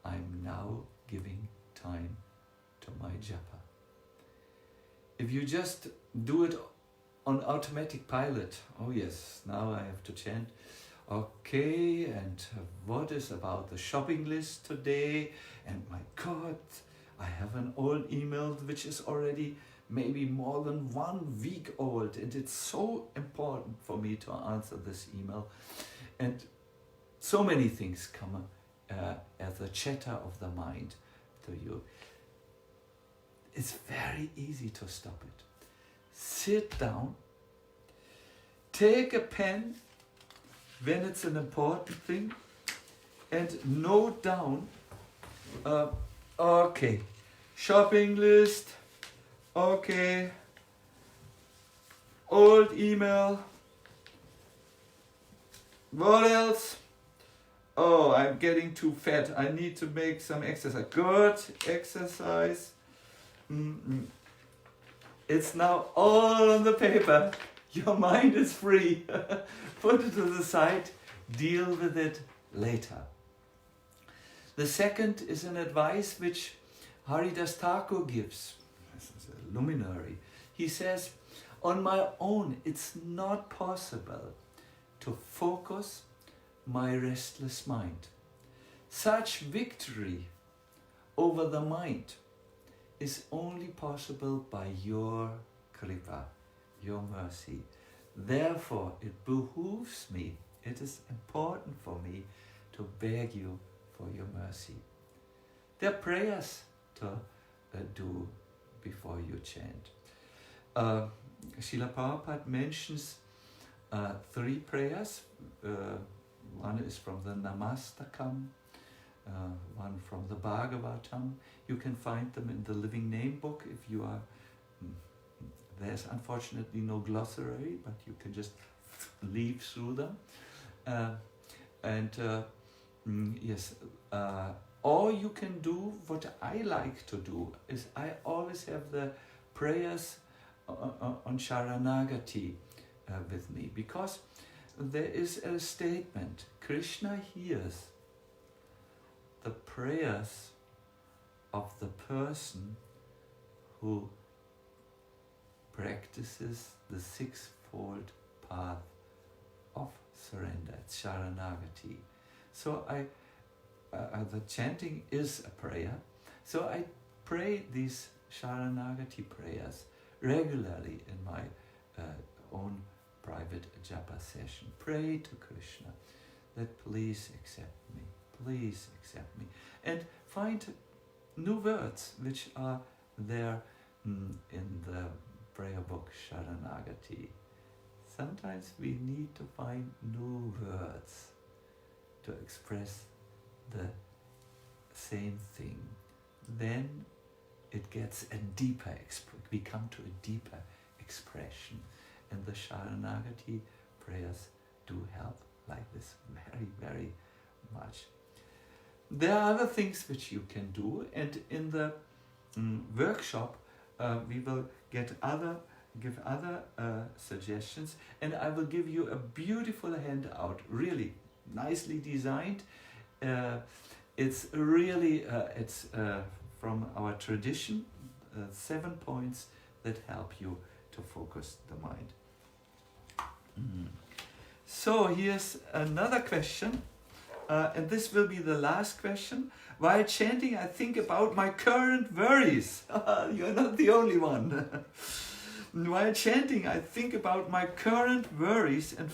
I'm now giving time to my japa. If you just do it on automatic pilot, oh yes, now I have to chant, okay, and what is about the shopping list today? And my God, I have an old email which is already maybe more than 1 week old, and it's so important for me to answer this email. And so many things come as a chatter of the mind to you. It's very easy to stop it. Sit down, take a pen when it's an important thing, and note down, okay, shopping list, okay, old email, what else? Oh, I'm getting too fat, I need to make some exercise. Good exercise. It's now all on the paper. Your mind is free. Put it to the side, deal with it later. The second is an advice which Haridas Thakur gives. This is a luminary. He says, on my own, it's not possible to focus my restless mind. Such victory over the mind is only possible by your kripa, your mercy. Therefore, it behooves me, it is important for me to beg you for your mercy. There are prayers to do before you chant. Srila Prabhupada mentions 3 prayers. One is from the Namastakam, one from the Bhagavatam. You can find them in the Living Name book if you are. There's unfortunately no glossary, but you can just leaf through them. Yes, or you can do what I like to do, is I always have the prayers on Sharanagati with me, because there is a statement, Krishna hears the prayers of the person who practices the 6-fold path of surrender. It's Sharanagati. So the chanting is a prayer. So I pray these Sharanagati prayers regularly in my own private japa session. Pray to Krishna that please accept me, and find new words which are there in the prayer book Sharanagati. Sometimes we need to find new words to express the same thing. Then it gets a deeper, we come to a deeper expression. And the Sharanagati prayers do help like this very, very much. There are other things which you can do, and in the workshop we will give other suggestions, and I will give you a beautiful handout, really nicely designed. It's really from our tradition, 7 points that help you to focus the mind. So here's another question, and this will be the last question. While chanting, I think about my current worries. You're not the only one. While chanting, I think about my current worries and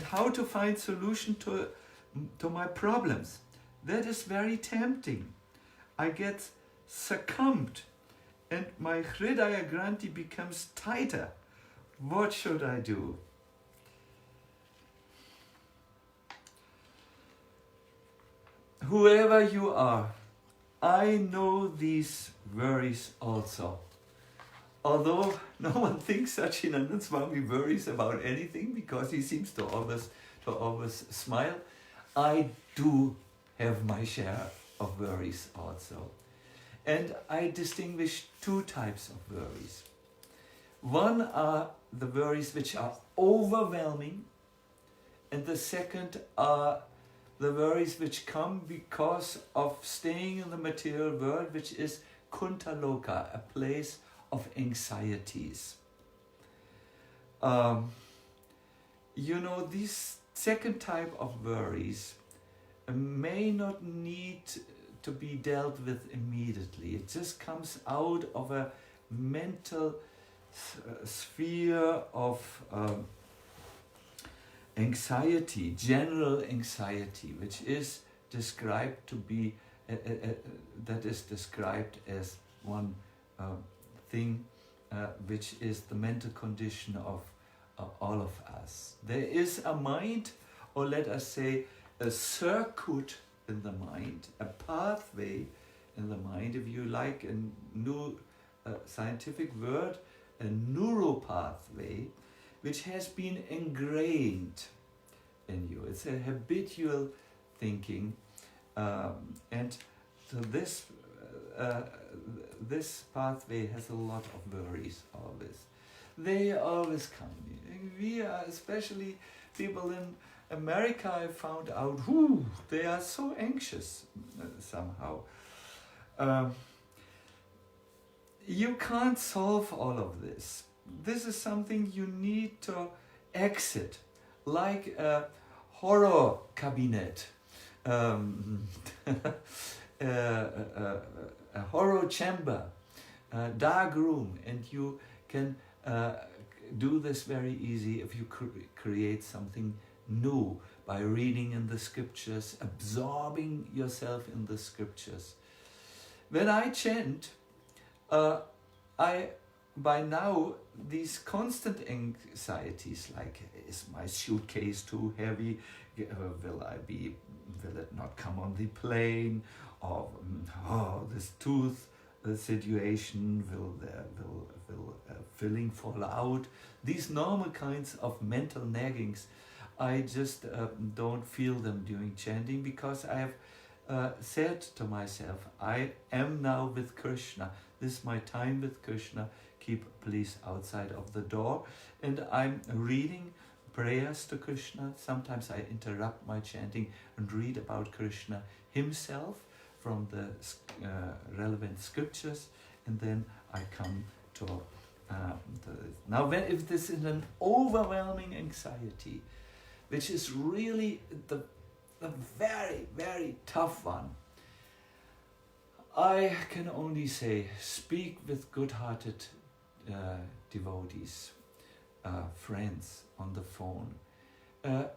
how to find solution to my problems. That is very tempting. I get succumbed and my Hridaya Granthi becomes tighter. What should I do? Whoever you are, I know these worries also. Although no one thinks Sacinandana Swami worries about anything because he seems to always smile, I do have my share of worries also. And I distinguish 2 types of worries. One are the worries which are overwhelming, and the second are the worries which come because of staying in the material world, which is Kuntaloka, a place of anxieties. This second type of worries may not need to be dealt with immediately. It just comes out of a mental sphere of anxiety, general anxiety, which is described to be that is described as one thing which is the mental condition of all of us. There is a mind, or let us say a circuit in the mind, a pathway in the mind, if you like a new scientific word, a neuropathway, which has been ingrained in you. It's a habitual thinking, and so this pathway has a lot of worries always. They always come. We are, especially people in America, I found out, they are so anxious somehow. You can't solve all of this. This is something you need to exit, like a horror cabinet, a horror chamber, a dark room, and you can do this very easy if you create something new by reading in the scriptures, absorbing yourself in the scriptures. When I chant, by now, these constant anxieties, like, is my suitcase too heavy? Will it not come on the plane? Or, this tooth situation, will filling fall out? These normal kinds of mental naggings, I just don't feel them during chanting, because I have said to myself, I am now with Krishna. This is my time with Krishna. Keep please outside of the door. And I'm reading prayers to Krishna. Sometimes I interrupt my chanting and read about Krishna himself from the relevant scriptures. And then I come to now, if this is an overwhelming anxiety, which is really the a very, very tough one. I can only say, speak with good-hearted devotees, friends on the phone.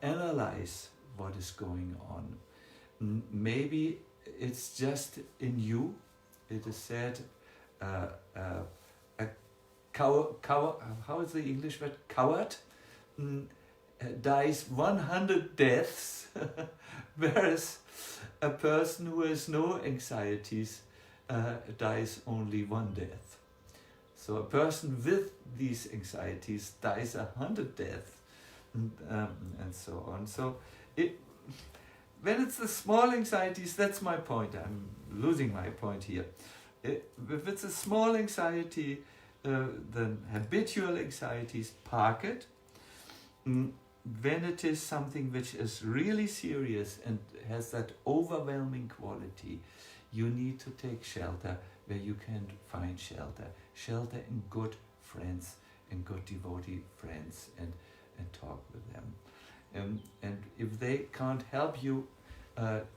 Analyze what is going on. Maybe it's just in you. It is said, how is the English word? Coward dies 100 deaths, whereas a person who has no anxieties dies only 1 death. So a person with these anxieties dies 100 deaths, and so on. So when it's the small anxieties, that's my point. I'm losing my point here. If it's a small anxiety, the habitual anxieties, park it. When it is something which is really serious and has that overwhelming quality, you need to take shelter where you can find shelter. Shelter in good friends and good devotee friends, and talk with them. And if they can't help you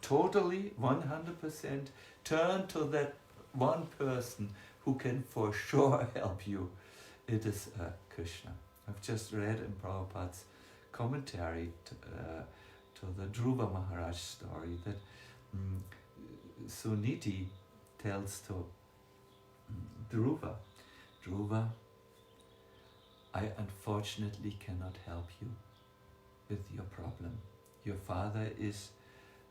totally, 100%, turn to that one person who can for sure help you. It is Krishna. I've just read in Prabhupada's commentary to the Dhruva Maharaj story that Suniti tells to Dhruva, Dhruva, I unfortunately cannot help you with your problem. Your father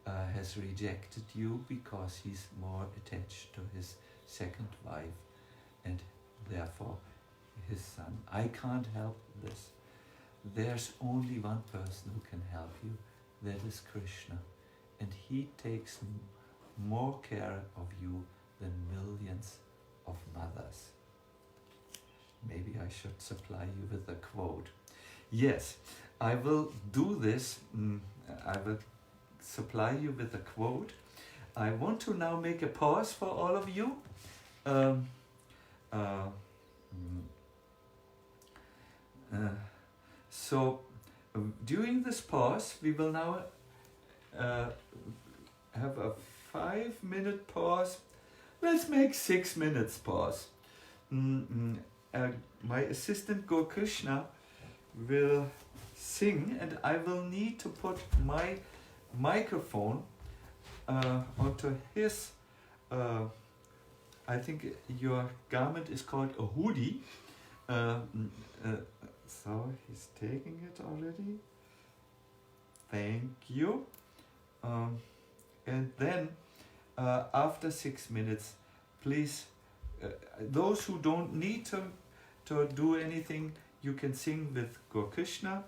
has rejected you because he's more attached to his second wife and therefore his son. I can't help this. There's only one person who can help you, that is Krishna, and he takes more care of you than millions of mothers. Maybe I should supply you with a quote. Yes, I will do this. I will supply you with a quote. I want to now make a pause for all of you. So during this pause, we will now have a 5-minute pause. Let's make 6 minutes pause. My assistant Gaura Krishna will sing, and I will need to put my microphone onto his, I think your garment is called a hoodie. So he's taking it already. Thank you. And then after 6 minutes, please, those who don't need to do anything, you can sing with Gaura Krishna,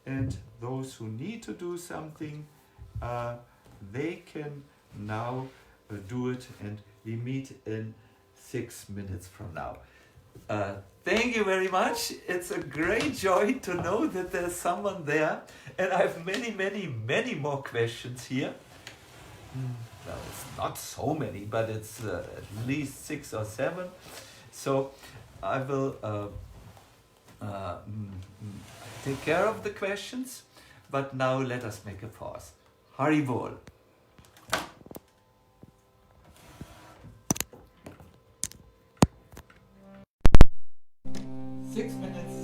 and those who need to do something, they can now do it, and we meet in 6 minutes from now. Thank you very much. It's a great joy to know that there's someone there, and I have many more questions here. Well, it's not so many, but it's at least 6 or 7. So I will take care of the questions, but now let us make a pause. Hari Bol. 6 minutes.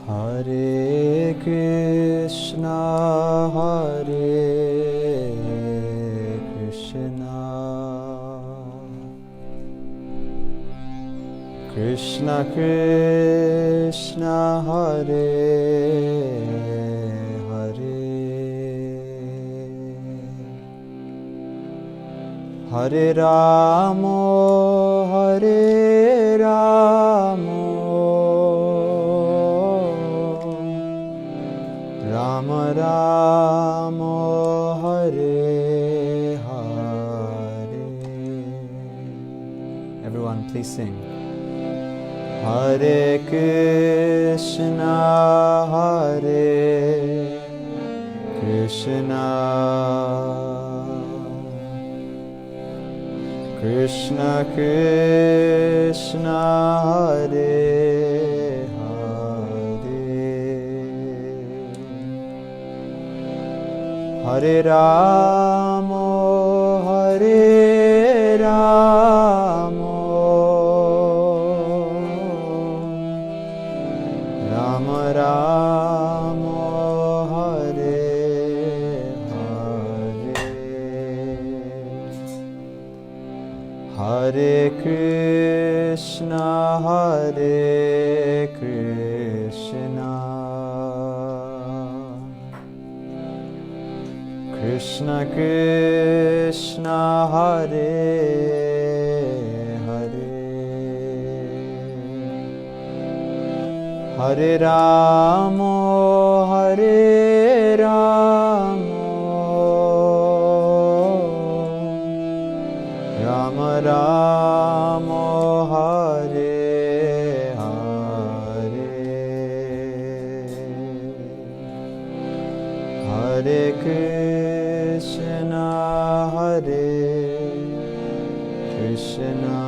Hare Krishna, Hare Krishna, Krishna Krishna, Hare Hare, Hare Rama, Hare Rama, Rama Rama, Hare Hare. Everyone, please sing. Hare Krishna, Hare Krishna, Krishna Krishna, Hare Hare Ramo, Hare Ramo, Rama Ramo, Hare Hare, Hare Krishna, Hare Krishna, Krishna Krishna, Hare Hare, Hare Ramo, Hare Ramo, Rama Ramo, Hare Hare, Hare Krishna, Hare Krishna,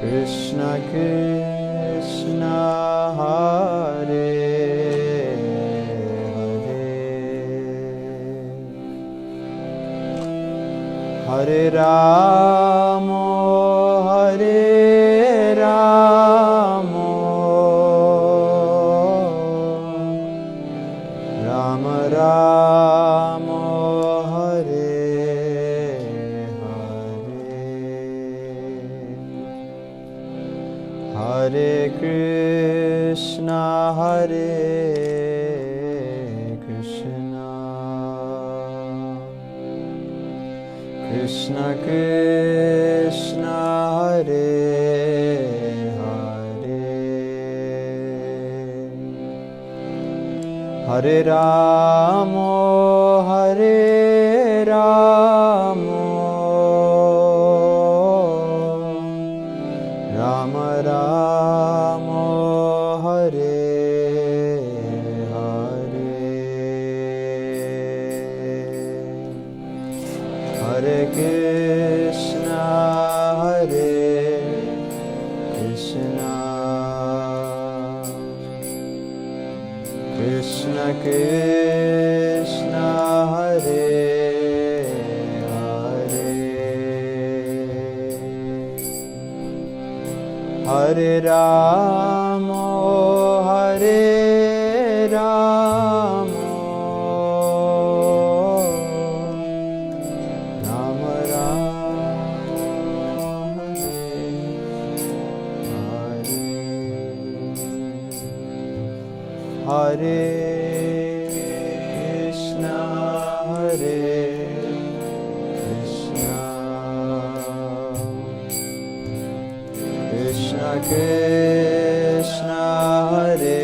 Krishna Krishna, Hare Hare, Hare Ramo, Hare Ramo, Rama Ramo, Hare Hare, Hare Krishna, Hare Krishna, Krishna Krishna, Hare Hare, Hare Ramo, Hare Ramo, Rama Ramo, Hare Hare, Hare Krishna, Hare Krishna, Krishna Krishna, Hare Hare, Hare Ramo, Hare Ramo, Rama Ramo, Hare Hare, Hare Krishna, Hare Krishna, Krishna Krishna, Hare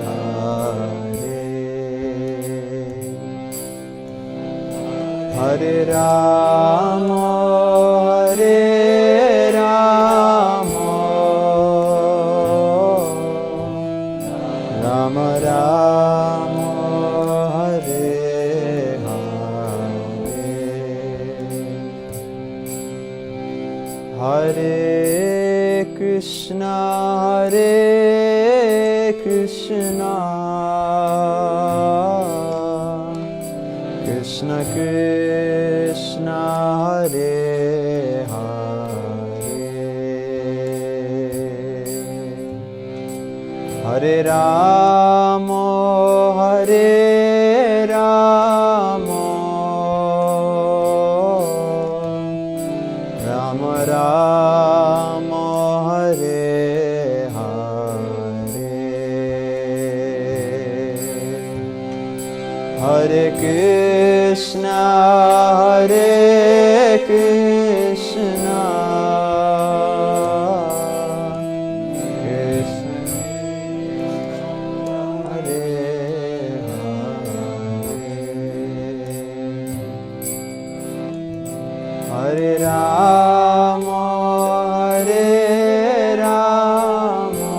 Hare, Hare Ramo, Hare Ramo, Rama Ramo, Hare Hare, Hare Krishna, Hare Krishna, Krishna Krishna, Hare Hare, Hare Ramo, Hare Ramo, Rama Ramo, Hare Hare, Hare Krishna, Hare Krishna, Hare Ramo, Hare Ramo,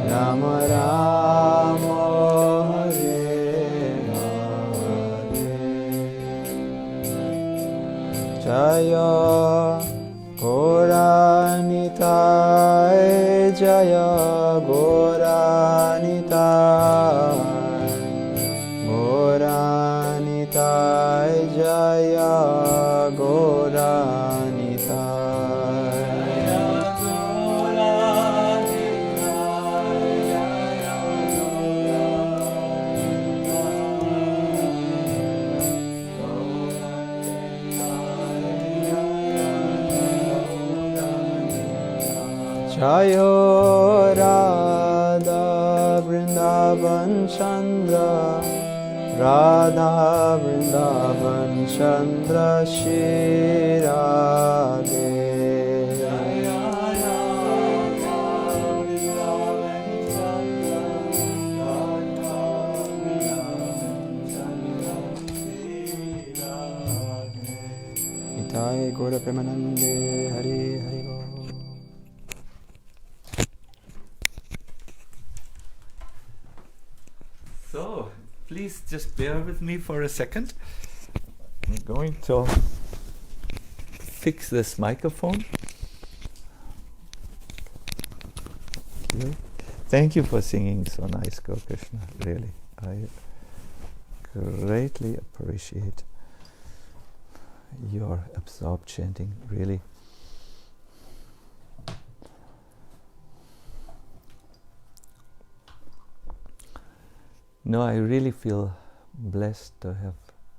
Rama Ramo, Hare Hare, Jaya Gaura Nitai, Jaya Gaura Jayo Radha Vrindavan Chandra, Radha Vrindavan Chandra Shri Radhe. Nitai Gaura Premanande Hari Hari Bol. So, please just bear with me for a second. I'm going to fix this microphone. Thank you for singing so nice, Gaura Krishna. Really, I greatly appreciate your absorbed chanting, really. No, I really feel blessed to have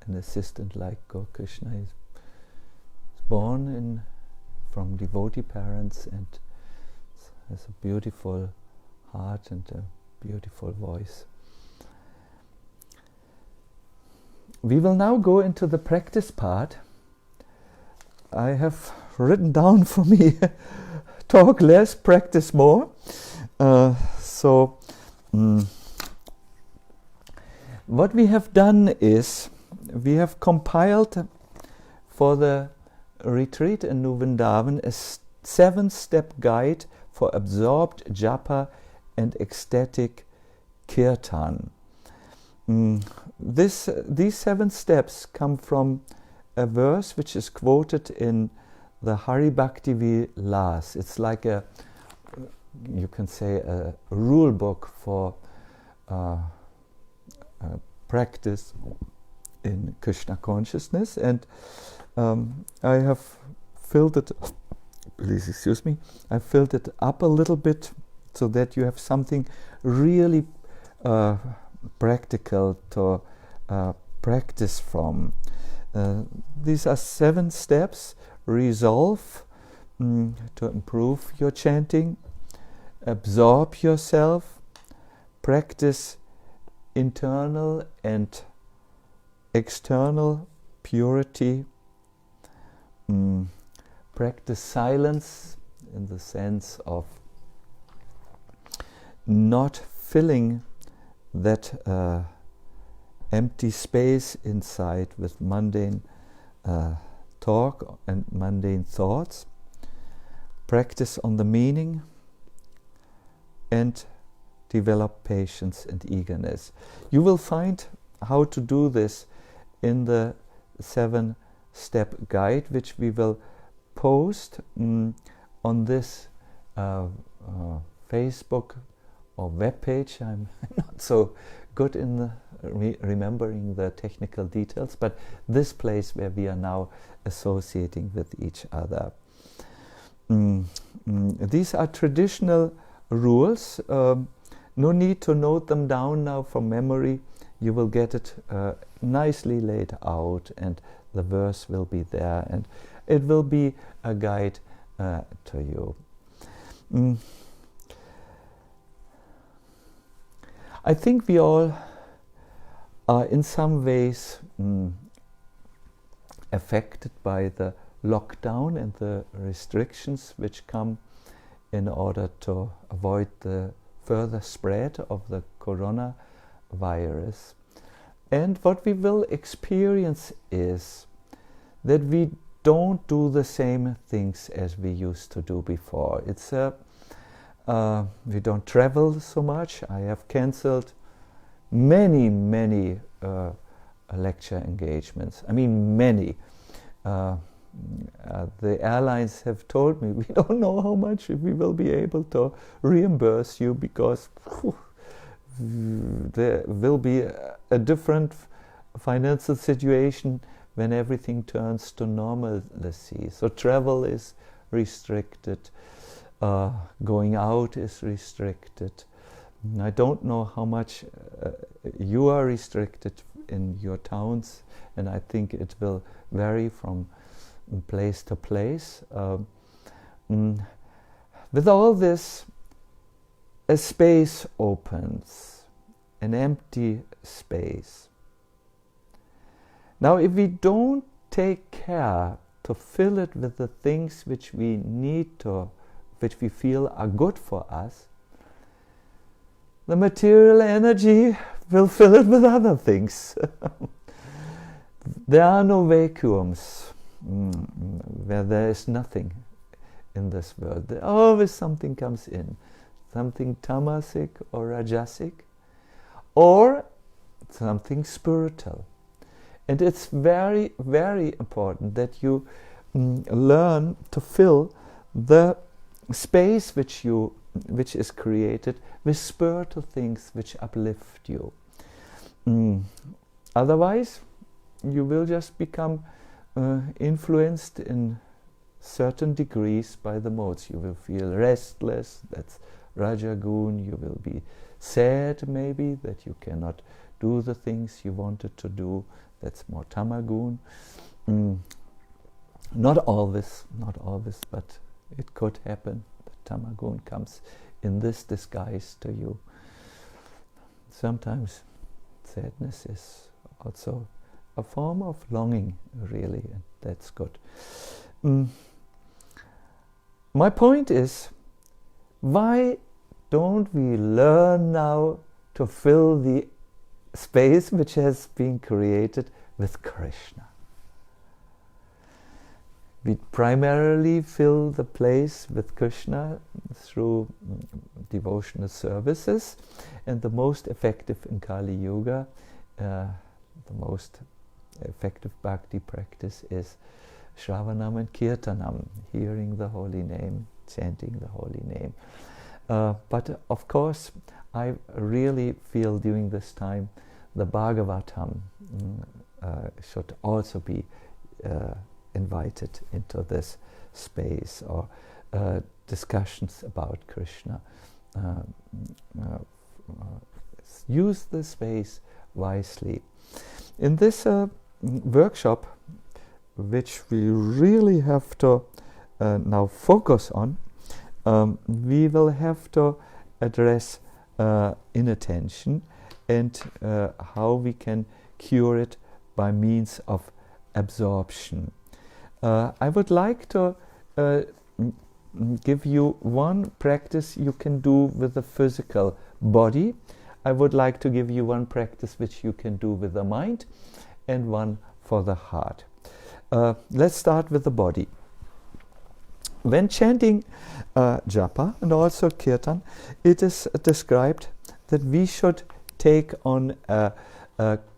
an assistant like Gaura Krishna. He's born from devotee parents and has a beautiful heart and a beautiful voice. We will now go into the practice part. I have written down for me, talk less, practice more. What we have done is, we have compiled for the retreat in New Vrindavan a 7-step guide for absorbed japa and ecstatic kirtan. These 7 steps come from a verse which is quoted in the Hari Bhakti Vilas. It's like you can say a rule book for practice in Krishna consciousness, and I have filled it. Please excuse me. I filled it up a little bit so that you have something really practical to practice from. These are 7 steps. Resolve to improve your chanting, absorb yourself, practice internal and external purity, practice silence in the sense of not filling that empty space inside with mundane talk and mundane thoughts, practice on the meaning, and develop patience and eagerness. You will find how to do this in the 7-step guide, which we will post on this Facebook or web page. I'm not so good in remembering the technical details, but this place where we are now associating with each other. These are traditional rules. No need to note them down now from memory. You will get it nicely laid out, and the verse will be there, and it will be a guide to you. I think we all are in some ways affected by the lockdown and the restrictions which come in order to avoid the further spread of the coronavirus. And what we will experience is that we don't do the same things as we used to do before. It's we don't travel so much. I have cancelled many lecture engagements. I mean, many. The airlines have told me, we don't know how much we will be able to reimburse you, because there will be a different financial situation when everything turns to normalcy. So travel is restricted, going out is restricted. I don't know how much you are restricted in your towns, and I think it will vary from place to place. with all this, a space opens, an empty space. Now, if we don't take care to fill it with the things which we need to, which we feel are good for us, the material energy will fill it with other things. There are no vacuums where there is nothing in this world. There always something comes in, something tamasic or rajasic, or something spiritual. And it's very, very important that you learn to fill the space which is created with spiritual things which uplift you. Otherwise, you will just become influenced in certain degrees by the modes. You will feel restless, that's Rajagun. You will be sad maybe that you cannot do the things you wanted to do. That's more Tamagun. Not always, but it could happen that Tamagun comes in this disguise to you. Sometimes sadness is also a form of longing, really, and that's good. My point is, why don't we learn now to fill the space which has been created with Krishna? We primarily fill the place with Krishna through devotional services, and the most effective in Kali Yuga, the most effective bhakti practice is Shravanam and Kirtanam, hearing the holy name, chanting the holy name. But of course, I really feel during this time the Bhagavatam should also be invited into this space, or discussions about Krishna. Use the space wisely. In this workshop, which we really have to now focus on, we will have to address inattention and how we can cure it by means of absorption. I would like to give you one practice you can do with the physical body. I would like to give you one practice which you can do with the mind, and one for the heart. Let's start with the body. When chanting japa and also kirtan, it is described that we should take on a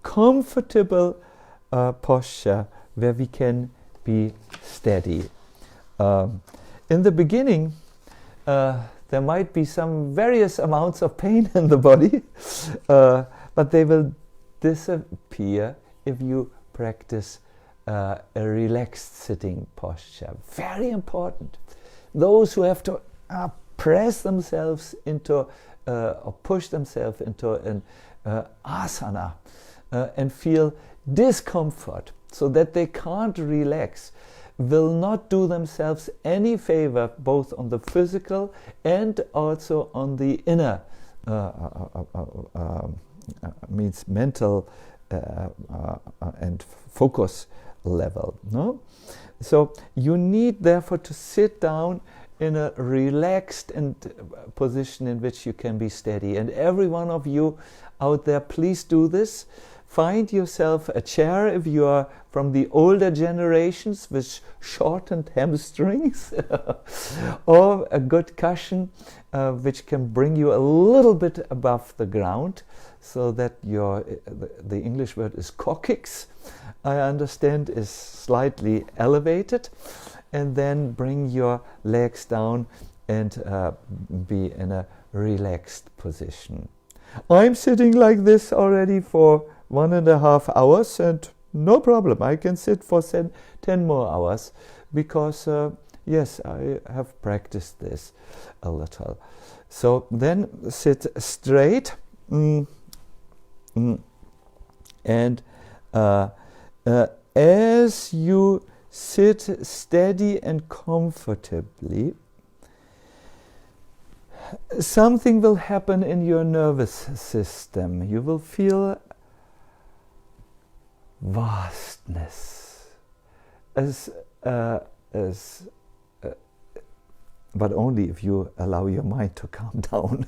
comfortable posture where we can be steady. In the beginning, there might be some various amounts of pain in the body, but they will disappear if you practice a relaxed sitting posture. Very important. Those who have to press themselves into or push themselves into an asana and feel discomfort so that they can't relax will not do themselves any favor, both on the physical and also on the inner means mental and focus level. No? So you need therefore to sit down in a relaxed and position in which you can be steady. And every one of you out there, please do this. Find yourself a chair if you are from the older generations with shortened hamstrings, or a good cushion which can bring you a little bit above the ground, so that your the English word is coccyx, I understand, is slightly elevated, and then bring your legs down and be in a relaxed position. I'm sitting like this already for 1.5 hours, and no problem, I can sit for 10 more hours, because yes, I have practiced this a little. So then sit straight, and as you sit steady and comfortably, something will happen in your nervous system. You will feel vastness, but only if you allow your mind to calm down.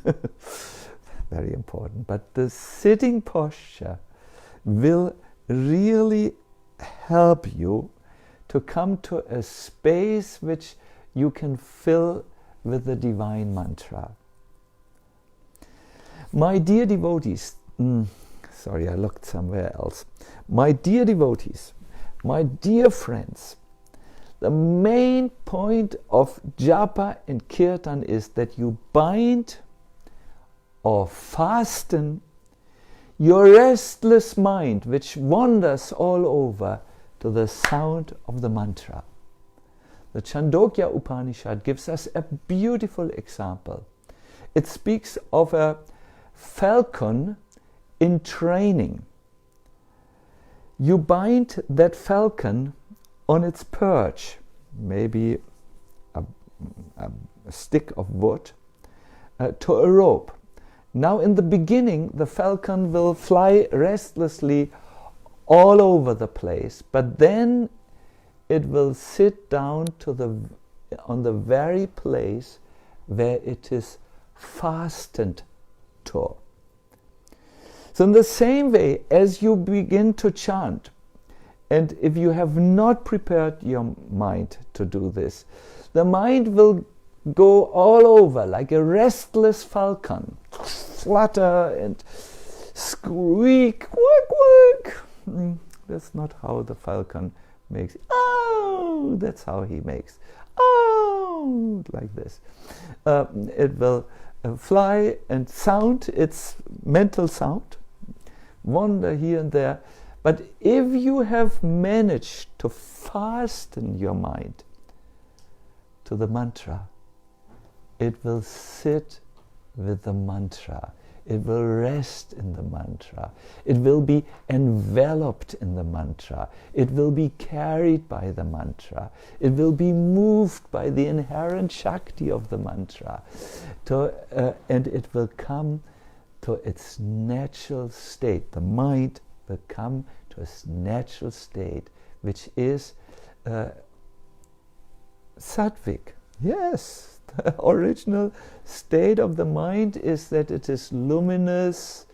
Very important. But the sitting posture will really help you to come to a space which you can fill with the divine mantra. My dear devotees, sorry, I looked somewhere else. My dear devotees, my dear friends, the main point of japa and kirtan is that you bind or fasten your restless mind, which wanders all over, to the sound of the mantra. The Chandogya Upanishad gives us a beautiful example. It speaks of a falcon in training. You bind that falcon on its perch, maybe a stick of wood, to a rope. Now in the beginning, the falcon will fly restlessly all over the place, but then it will sit down on the very place where it is fastened to. So in the same way, as you begin to chant, and if you have not prepared your mind to do this, the mind will go all over like a restless falcon, flutter and squeak, quack, quack. That's not how the falcon makes. Oh, that's how he makes. Oh, like this. It will fly and sound its mental sound, wander here and there. But if you have managed to fasten your mind to the mantra, it will sit with the mantra. It will rest in the mantra. It will be enveloped in the mantra. It will be carried by the mantra. It will be moved by the inherent Shakti of the mantra. And it will come to its natural state. The mind will come to its natural state, which is sattvic. Yes. The original state of the mind is that it is luminous,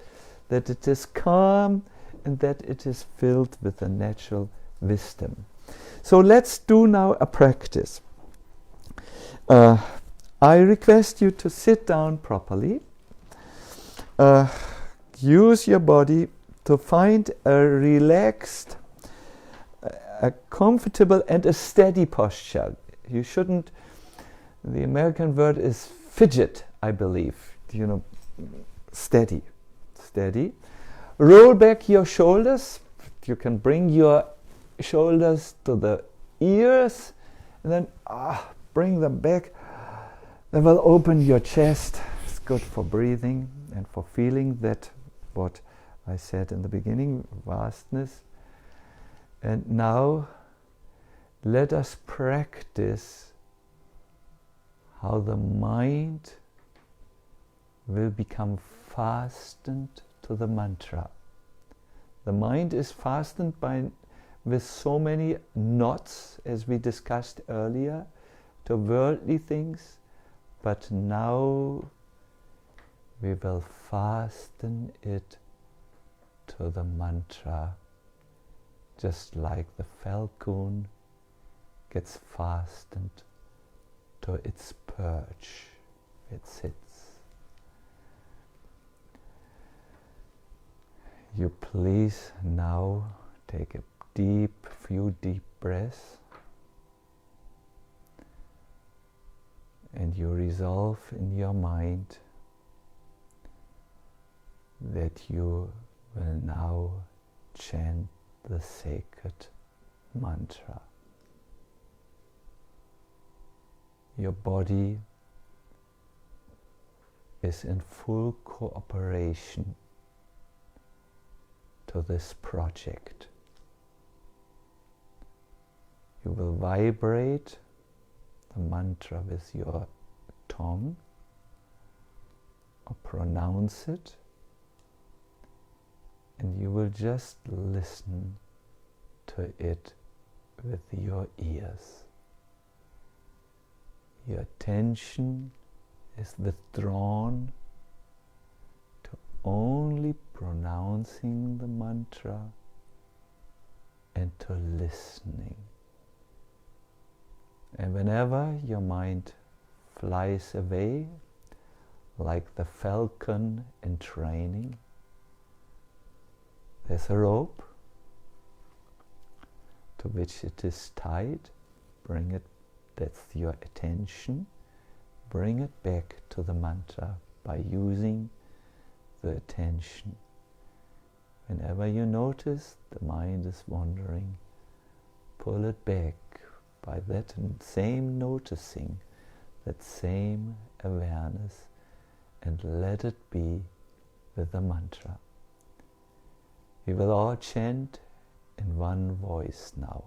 that it is calm, and that it is filled with the natural wisdom. So let's do now a practice. I request you to sit down properly. Use your body to find a relaxed, a comfortable and a steady posture. You shouldn't. The American word is fidget, I believe. Steady. Steady. Roll back your shoulders. You can bring your shoulders to the ears and then bring them back. That will open your chest. It's good for breathing and for feeling that what I said in the beginning, vastness. And now let us practice how the mind will become fastened to the mantra. The mind is fastened with so many knots, as we discussed earlier, to worldly things, but now we will fasten it to the mantra, just like the falcon gets fastened to its perch. It sits. You please now take a few deep breaths, and you resolve in your mind that you will now chant the sacred mantra. Your body is in full cooperation to this project. You will vibrate the mantra with your tongue, or pronounce it, and you will just listen to it with your ears. Your attention is withdrawn to only pronouncing the mantra and to listening. And whenever your mind flies away, like the falcon in training, there's a rope to which it is tied. Bring it, that's your attention. Bring it back to the mantra by using the attention. Whenever you notice the mind is wandering, pull it back by that same noticing, that same awareness, and let it be with the mantra. We will all chant in one voice now.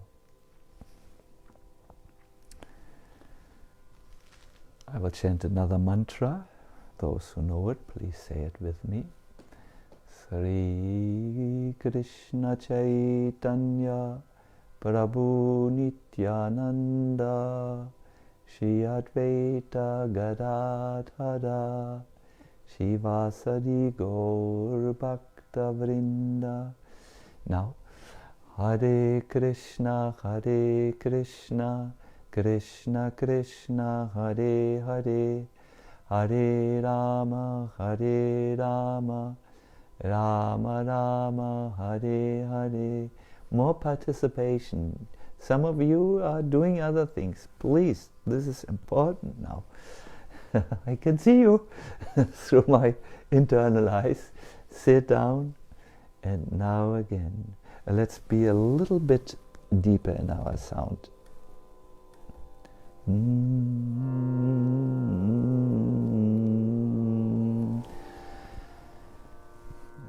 I will chant another mantra. Those who know it, please say it with me. Sri Krishna Chaitanya Prabhu Nityananda Shri Advaita Gadadhara Shivasadi Gaur Bhakta Vrinda. Now, Hare Krishna, Krishna Krishna, Hare Hare, Hare Rama, Rama Rama, Hare Hare. More participation. Some of you are doing other things. Please, this is important now. I can see you through my internal eyes. Sit down, and now again. Let's be a little bit deeper in our sound.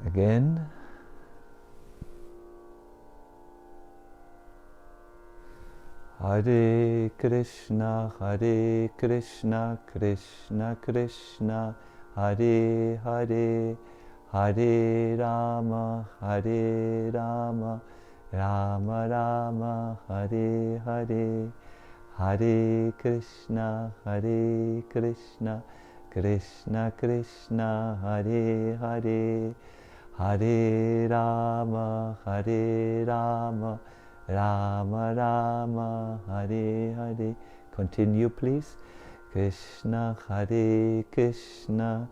Again. Hare Krishna, Krishna Krishna, Hare Hare, Hare Rama, Rama Rama, Hare Hare, Hare Krishna, Krishna Krishna, Hare Hare, Hare Rama, Rama Rama, Hare Hare. Continue, please. Krishna, Hare Krishna,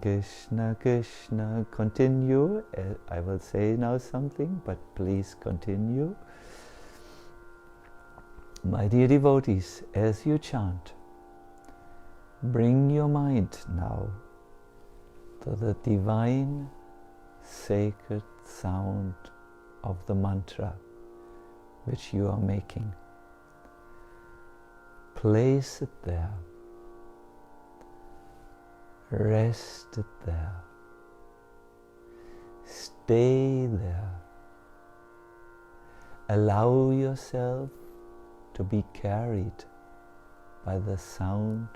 Krishna Krishna. Continue. I will say now something, but please continue. My dear devotees, as you chant, bring your mind now to the divine, sacred sound of the mantra which you are making. Place it there. Rest it there. Stay there. Allow yourself to be carried by the sound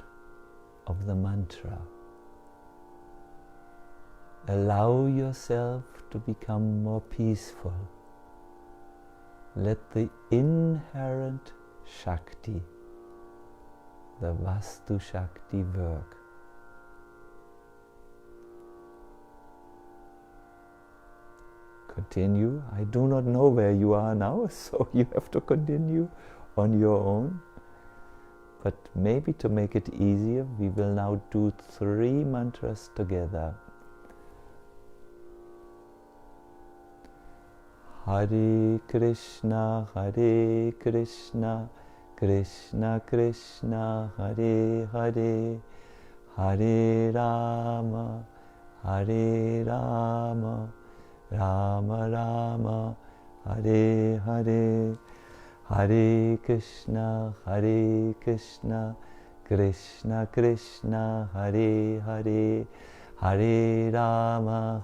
of the mantra. Allow yourself to become more peaceful. Let the inherent Shakti, the Vastu Shakti, work. Continue. I do not know where you are now, so you have to continue on your own. But maybe to make it easier, we will now do 3 mantras together. Hare Krishna, Krishna Krishna, Hare Hare, Hare Rama, Rama Rama, Hare Hare, Hare Krishna, Krishna Krishna, Hare Hare, Hare Rama,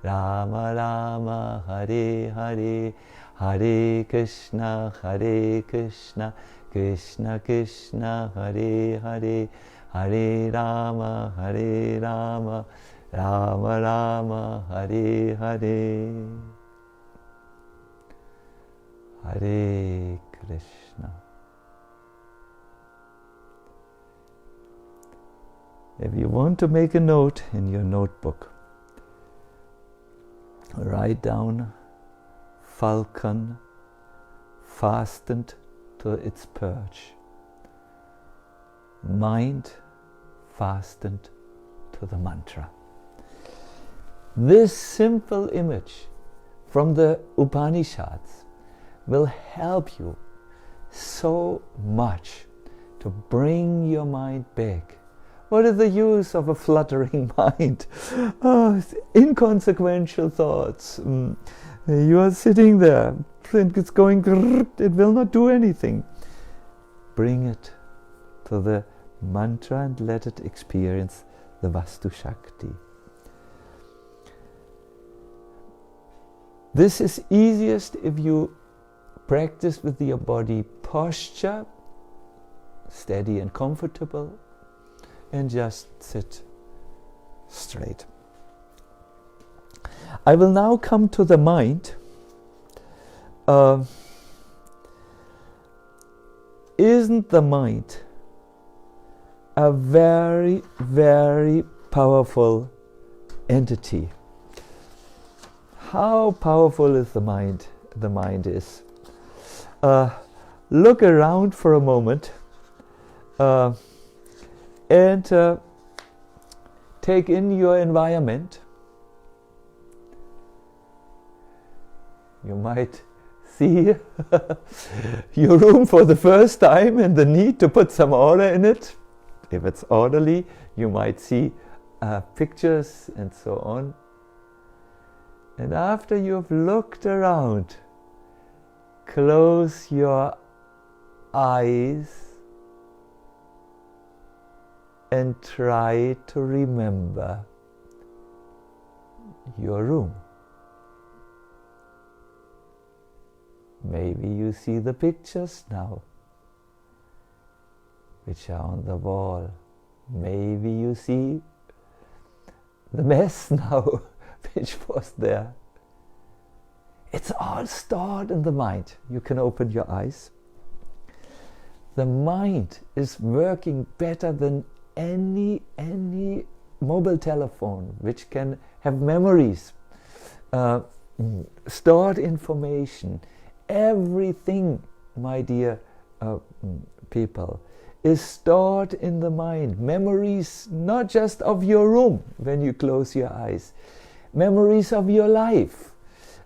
Rama Rama, Hare Hare, Hare Krishna, Krishna Krishna, Hare Hare, Hare Rama, Hare Rama, Rama Rama, Hare Hare. Hare Krishna. If you want to make a note in your notebook, write down falcon fastened to its perch, mind fastened to the mantra. This simple image from the Upanishads will help you so much to bring your mind back. What is the use of a fluttering mind? Oh, inconsequential thoughts. You are sitting there, and it's going, it will not do anything. Bring it to the mantra and let it experience the Vastu Shakti. This is easiest if you practice with your body posture, steady and comfortable, and just sit straight. I will now come to the mind. Isn't the mind a very, very powerful entity? How powerful is the mind? The mind is. Look around for a moment and take in your environment. You might see your room for the first time and the need to put some order in it. If it's orderly, you might see pictures and so on. And after you've looked around, close your eyes and try to remember your room. Maybe you see the pictures now, which are on the wall. Maybe you see the mess now, which was there. It's all stored in the mind. You can open your eyes. The mind is working better than any mobile telephone, which can have memories, stored information. Everything, my dear people, is stored in the mind. Memories not just of your room when you close your eyes, memories of your life,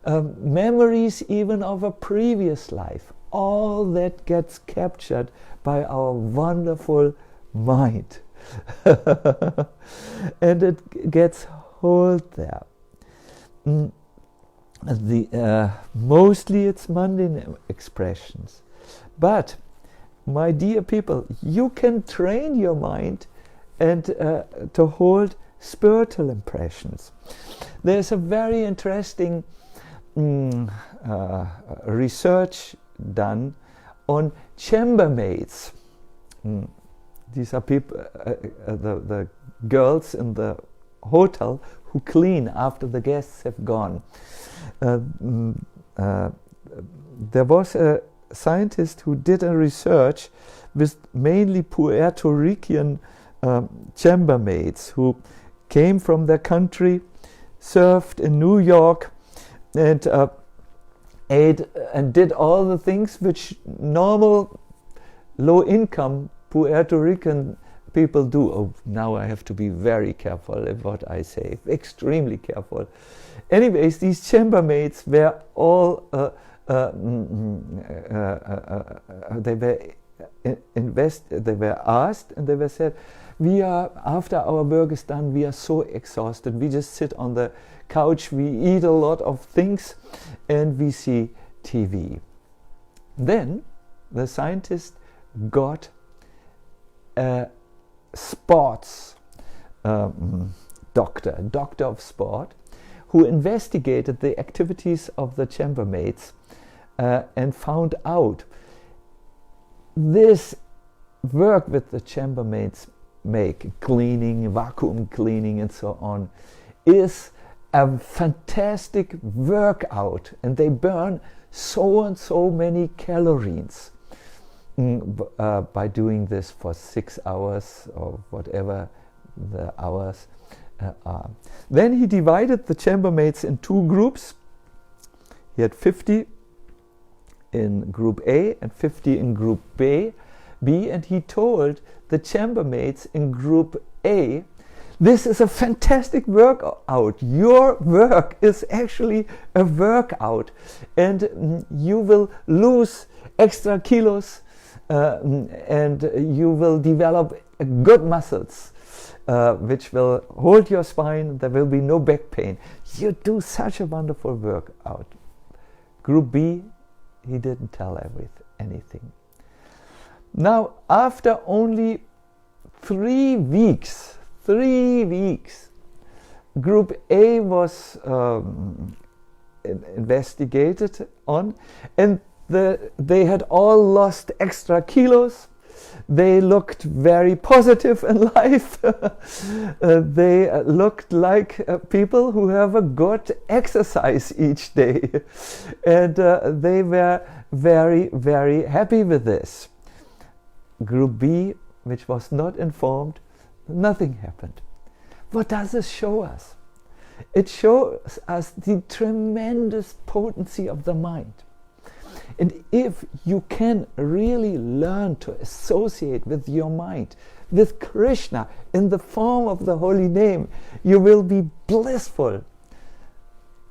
memories even of a previous life. All that gets captured by our wonderful mind. And it gets hold there. Mostly it's mundane expressions. But, my dear people, you can train your mind and to hold spiritual impressions. There's a very interesting research done on chambermaids. These are people, the girls in the hotel who clean after the guests have gone. There was a scientist who did a research with mainly Puerto Rican chambermaids who came from their country, served in New York, and ate and did all the things which normal low-income Puerto Rican people do. Oh, now I have to be very careful of what I say, extremely careful. Anyways, these chambermaids were all they were asked, and they were said, we are, after our work is done, we are so exhausted, we just sit on the couch, we eat a lot of things, and we see TV. Then the scientist got a sports doctor of sport, who investigated the activities of the chambermaids and found out this work with the chambermaids make, cleaning, vacuum cleaning and so on, is a fantastic workout, and they burn so and so many calories by doing this for 6 hours or whatever the hours are. Then he divided the chambermaids in 2 groups. He had 50 in group A and 50 in group B, and he told the chambermaids in group A, this is a fantastic workout. Your work is actually a workout, and you will lose extra kilos and you will develop good muscles which will hold your spine. There will be no back pain. You do such a wonderful workout. Group B, he didn't tell anything. Now, after only 3 weeks, Group A was investigated on, and they had all lost extra kilos. They looked very positive in life. They looked like people who have a good exercise each day. And they were very, very happy with this. Group B, which was not informed, nothing happened. What does this show us? It shows us the tremendous potency of the mind. And if you can really learn to associate with your mind, with Krishna, in the form of the holy name, you will be blissful.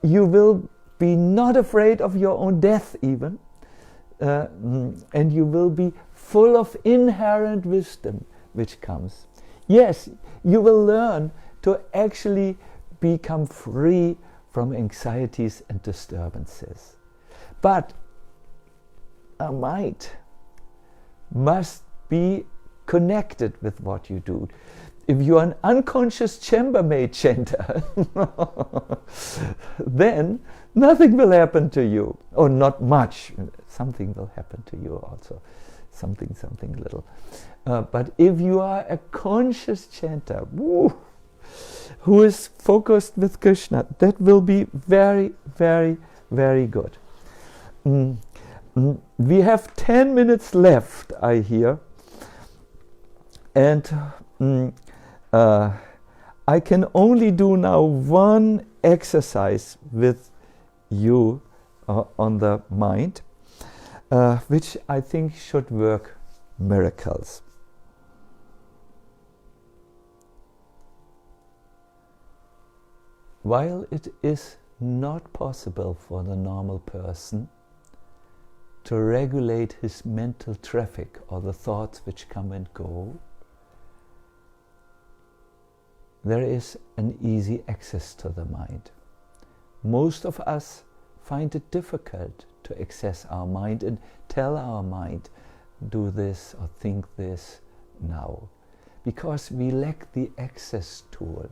You will be not afraid of your own death even. And you will be full of inherent wisdom which comes. Yes, you will learn to actually become free from anxieties and disturbances. But a mind must be connected with what you do. If you are an unconscious chambermaid chanter, then nothing will happen to you, or not much. Something will happen to you also, something little. But if you are a conscious chanter, who is focused with Krishna, that will be very, very, very good. We have 10 minutes left, I hear, and I can only do now one exercise with you on the mind, which I think should work miracles. While it is not possible for the normal person to regulate his mental traffic or the thoughts which come and go, there is an easy access to the mind. Most of us find it difficult to access our mind and tell our mind, do this or think this now, because we lack the access tool.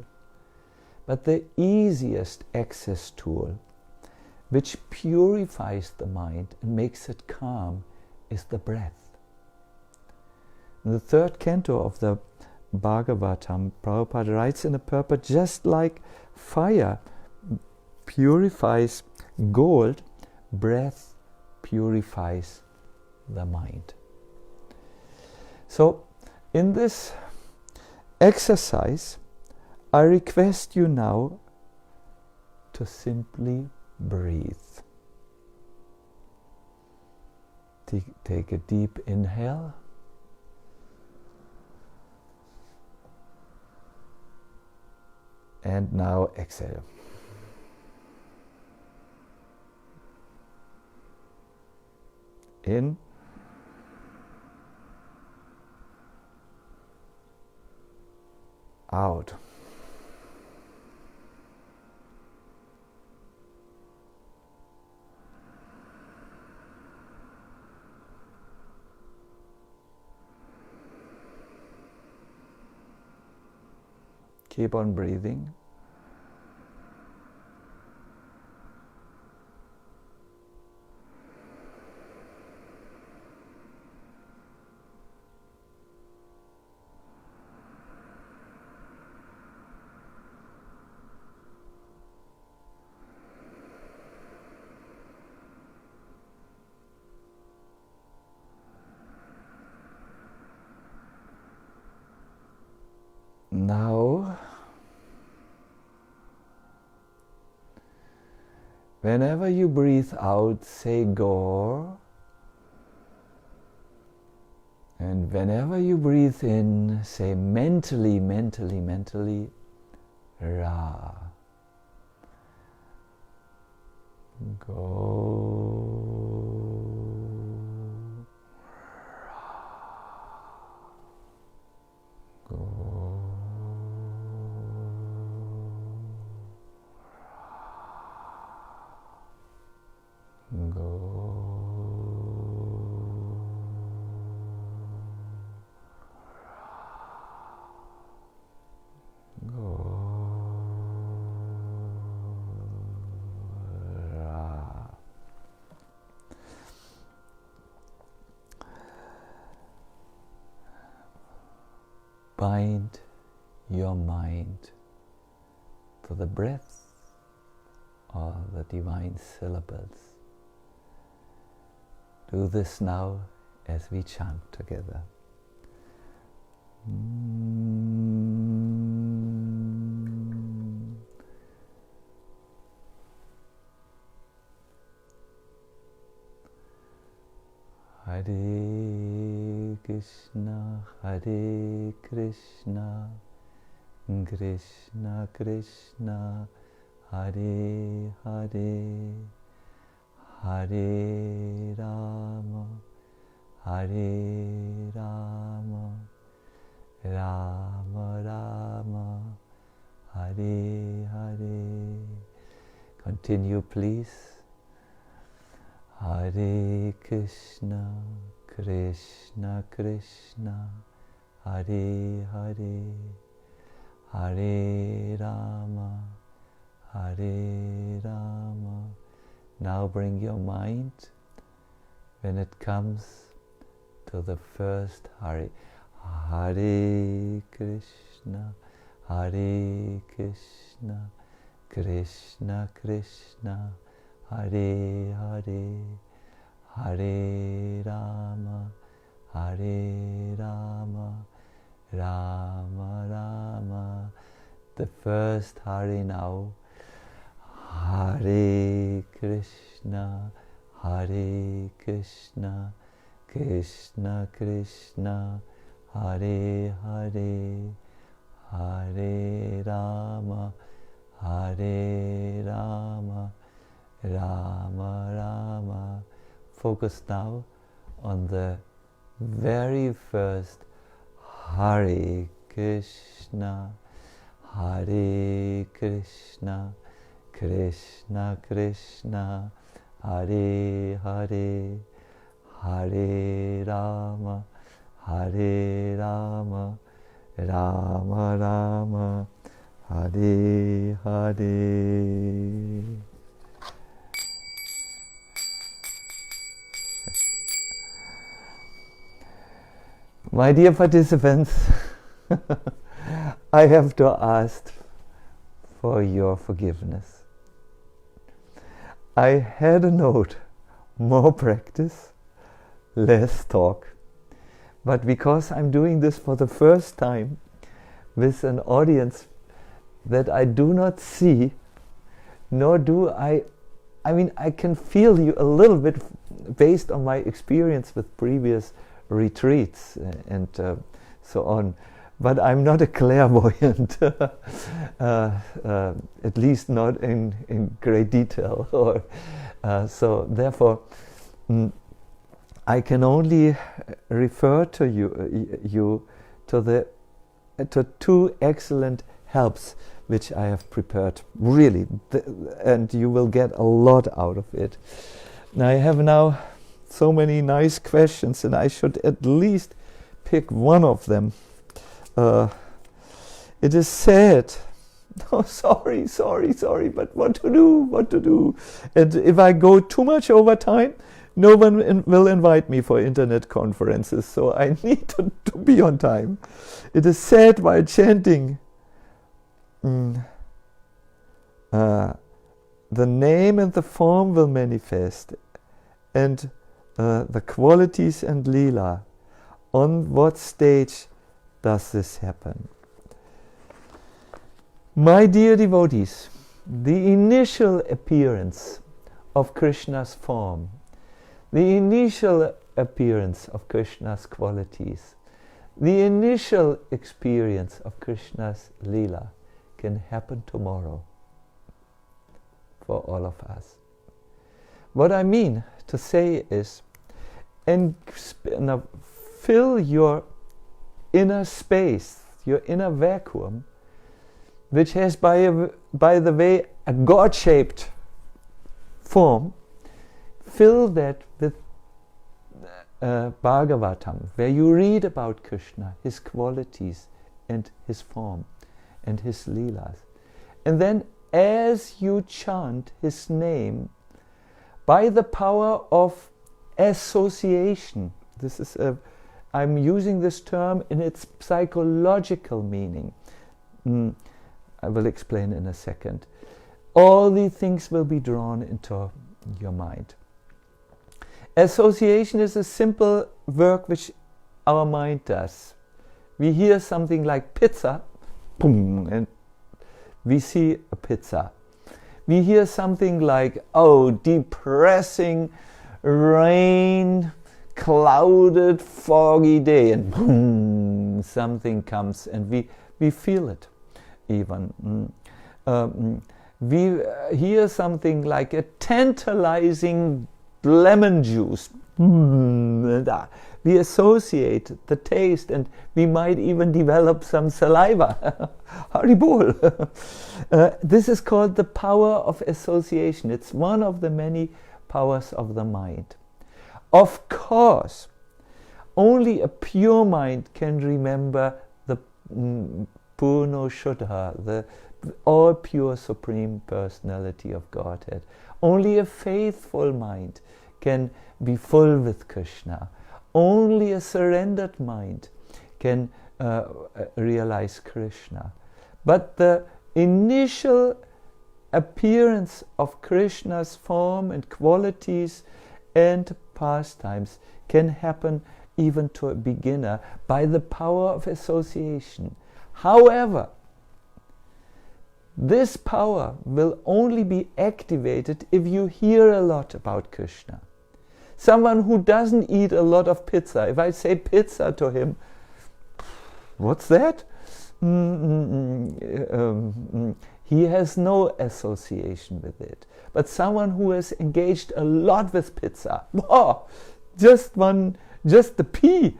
But the easiest access tool, which purifies the mind and makes it calm, is the breath. In the 3rd canto of the Bhagavatam, Prabhupada writes in a purport, just like fire purifies gold, breath purifies the mind. So, in this exercise, I request you now to simply breathe. Take a deep inhale. And now exhale. In. Out. Keep on breathing. Whenever you breathe out, say Gaur. And whenever you breathe in, say mentally, Ra. Go. Go. Go. Bind your mind to the breath or the divine syllables. Do this now as we chant together. Hare Krishna, Hare Krishna, Krishna Krishna, Hare Hare, Hare Rama, Hare Rama, Rama Rama, Hare Hare. Continue, please. Hare Krishna, Krishna Krishna, Hare Hare, Hare Rama, Hare Rama. Now bring your mind, when it comes to the first Hare. Hare Krishna, Hare Krishna, Krishna Krishna, Hare Hare, Hare Rama, Hare Rama, Rama Rama. The first Hare now. Hare Krishna, Hare Krishna, Krishna Krishna, Hare Hare, Hare Rama, Hare Rama, Rama Rama. Focus now on the very first Hare Krishna, Hare Krishna, Krishna Krishna, Hare Hare, Hare Rama, Hare Rama, Rama Rama, Hare Hare. My dear participants, I have to ask for your forgiveness. I had a note, more practice, less talk. But because I'm doing this for the first time with an audience that I do not see, nor do I mean, I can feel you a little bit based on my experience with previous retreats and so on. But I'm not a clairvoyant, at least not in great detail. Or so therefore, I can only refer to you to two excellent helps which I have prepared, really, and you will get a lot out of it. Now I have now so many nice questions, and I should at least pick one of them. It is said, oh, sorry, but what to do? And if I go too much over time, no one will invite me for internet conferences, so I need to be on time. It is said while chanting, the name and the form will manifest, and the qualities and lila. On what stage does this happen? My dear devotees, the initial appearance of Krishna's form, the initial appearance of Krishna's qualities, the initial experience of Krishna's Leela can happen tomorrow for all of us. What I mean to say is, now fill your inner space, your inner vacuum, which has by the way a God-shaped form. Fill that with Bhagavatam, where you read about Krishna, his qualities and his form and his leelas. And then as you chant his name, by the power of association, I'm using this term in its psychological meaning. I will explain in a second. All these things will be drawn into your mind. Association is a simple work which our mind does. We hear something like pizza, boom, and we see a pizza. We hear something like, oh, depressing, rain, clouded, foggy day, and boom, something comes, and we feel it even. We hear something like a tantalizing lemon juice. We associate the taste, and we might even develop some saliva. Haribol. This is called the power of association. It's one of the many powers of the mind. Of course, only a pure mind can remember the Purno Shuddha, the all pure Supreme Personality of Godhead. Only a faithful mind can be full with Krishna. Only a surrendered mind can realize Krishna. But the initial appearance of Krishna's form and qualities and pastimes can happen even to a beginner by the power of association. However, this power will only be activated if you hear a lot about Krishna. Someone who doesn't eat a lot of pizza, if I say pizza to him, what's that? He has no association with it. But someone who has engaged a lot with pizza, wow, just the P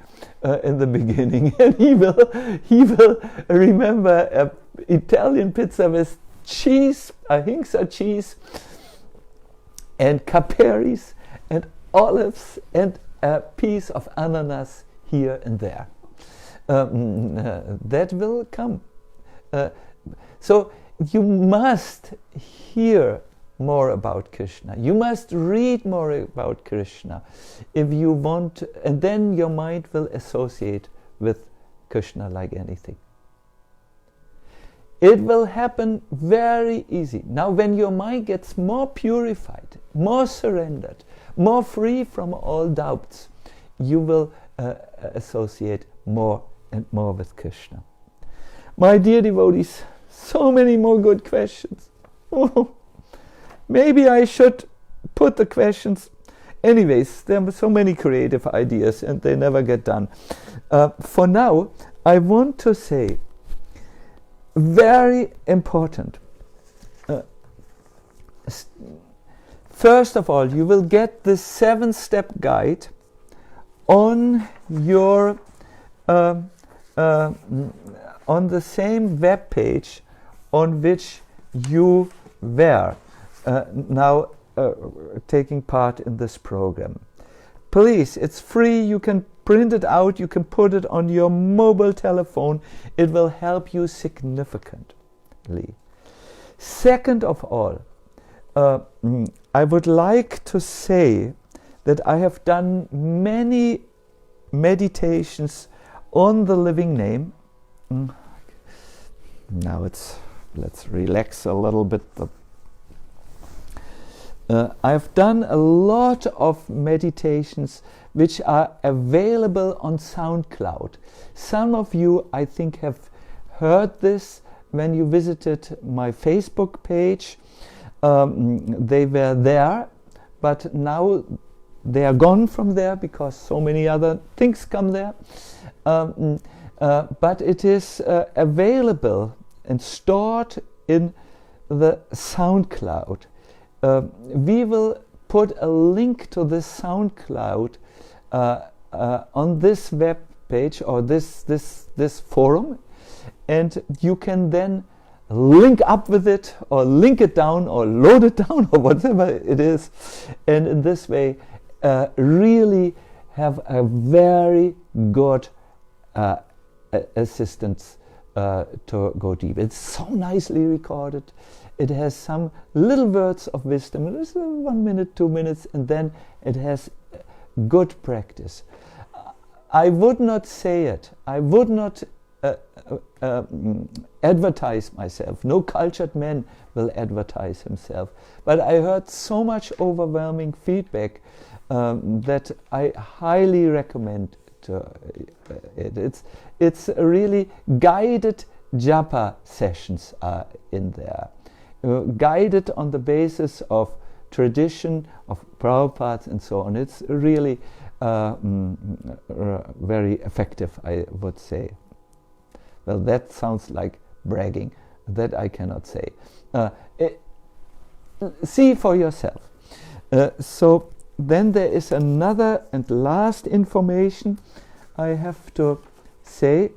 in the beginning, and he will remember Italian pizza with cheese, ahimsa cheese, and caperis, and olives, and a piece of ananas here and there. That will come. So you must hear more about Krishna. You must read more about Krishna if you want, and then your mind will associate with Krishna like anything. It will happen very easy. Now when your mind gets more purified, more surrendered, more free from all doubts, you will associate more and more with Krishna. My dear devotees, so many more good questions. Maybe I should put the questions. Anyways, there are so many creative ideas and they never get done. For now, I want to say, very important. First of all, you will get the 7-step guide on your on the same web page on which you were now taking part in this program. Please, it's free. You can print it out. You can put it on your mobile telephone. It will help you significantly. Second of all, I would like to say that I have done many meditations on the living name. Now let's relax a little bit. I've done a lot of meditations which are available on SoundCloud. Some of you, I think, have heard this when you visited my Facebook page. They were there. but now they are gone from there because so many other things come there. But it is available and stored in the SoundCloud. We will put a link to this SoundCloud on this web page or this forum, and you can then link up with it or link it down or load it down or whatever it is, and in this way really have a very good assistance to go deep. It's so nicely recorded. It has some little words of wisdom. It's 1 minute, 2 minutes, and then it has good practice. I would not say it. I would not advertise myself. No cultured man will advertise himself. But I heard so much overwhelming feedback that I highly recommend it. It's really guided japa sessions are in there, guided on the basis of tradition, of Prabhupada and so on. It's really very effective, I would say. Well, that sounds like bragging. That I cannot say. See for yourself. So then there is another and last information I have to say.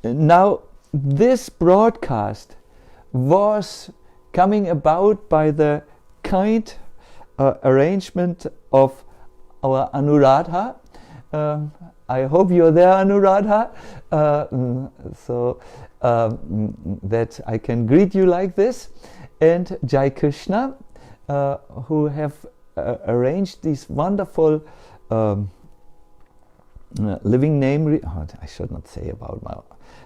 Now, this broadcast was coming about by the kind arrangement of our Anuradha. I hope you're there, Anuradha, so that I can greet you like this. And Jai Krishna, who have arranged these wonderful living name. I should not say about my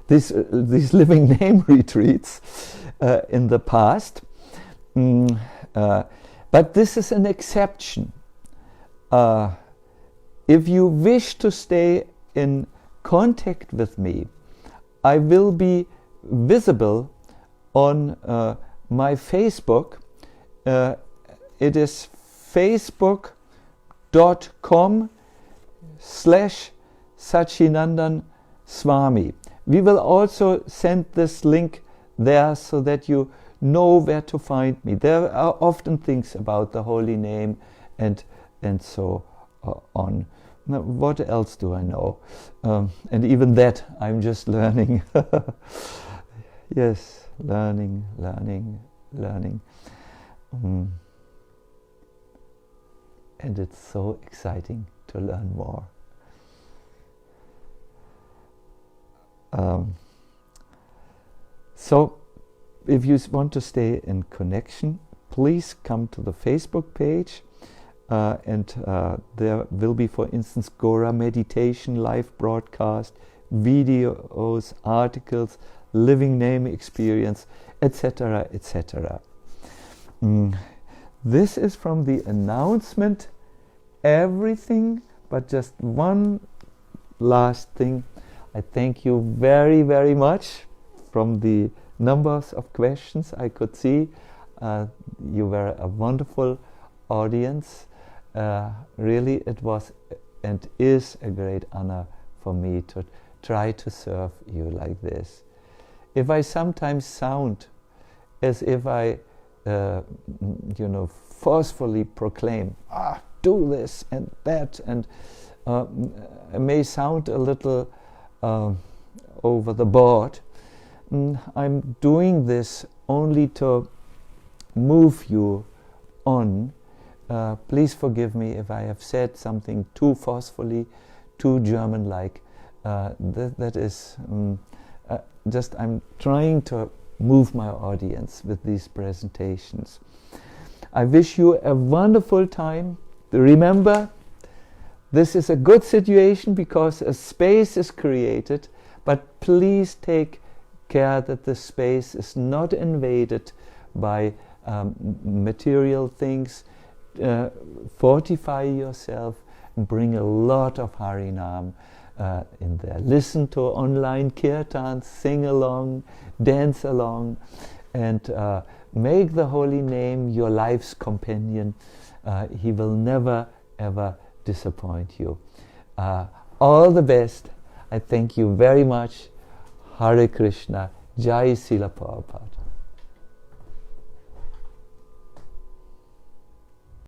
these living name retreats in the past, but this is an exception. If you wish to stay in contact with me, I will be visible on my Facebook. It is facebook.com/Sacinandana Swami. We will also send this link there so that you know where to find me. There are often things about the holy name and so on. Now, what else do I know? And even that I'm just learning. Yes, learning. And it's so exciting to learn more. So, if you want to stay in connection, please come to the Facebook page. And there will be, for instance, Gaura meditation, live broadcast, videos, articles, living name experience, etc., etc. This is from the announcement. Everything, but just one last thing. I thank you very, very much. From the numbers of questions I could see, you were a wonderful audience. Really, it was and is a great honor for me to try to serve you like this. If I sometimes sound as if I, forcefully proclaim, do this and that, and I may sound a little over the board, I'm doing this only to move you on. Please forgive me if I have said something too forcefully, too German-like. That is just, I'm trying to move my audience with these presentations. I wish you a wonderful time. Remember, this is a good situation because a space is created, but please take care that the space is not invaded by material things. Fortify yourself and bring a lot of Harinam in there. Listen to online kirtans, sing along, dance along, and make the holy name your life's companion. He will never ever disappoint you. All the best. I thank you very much. Hare Krishna. Jai Srila Prabhupada.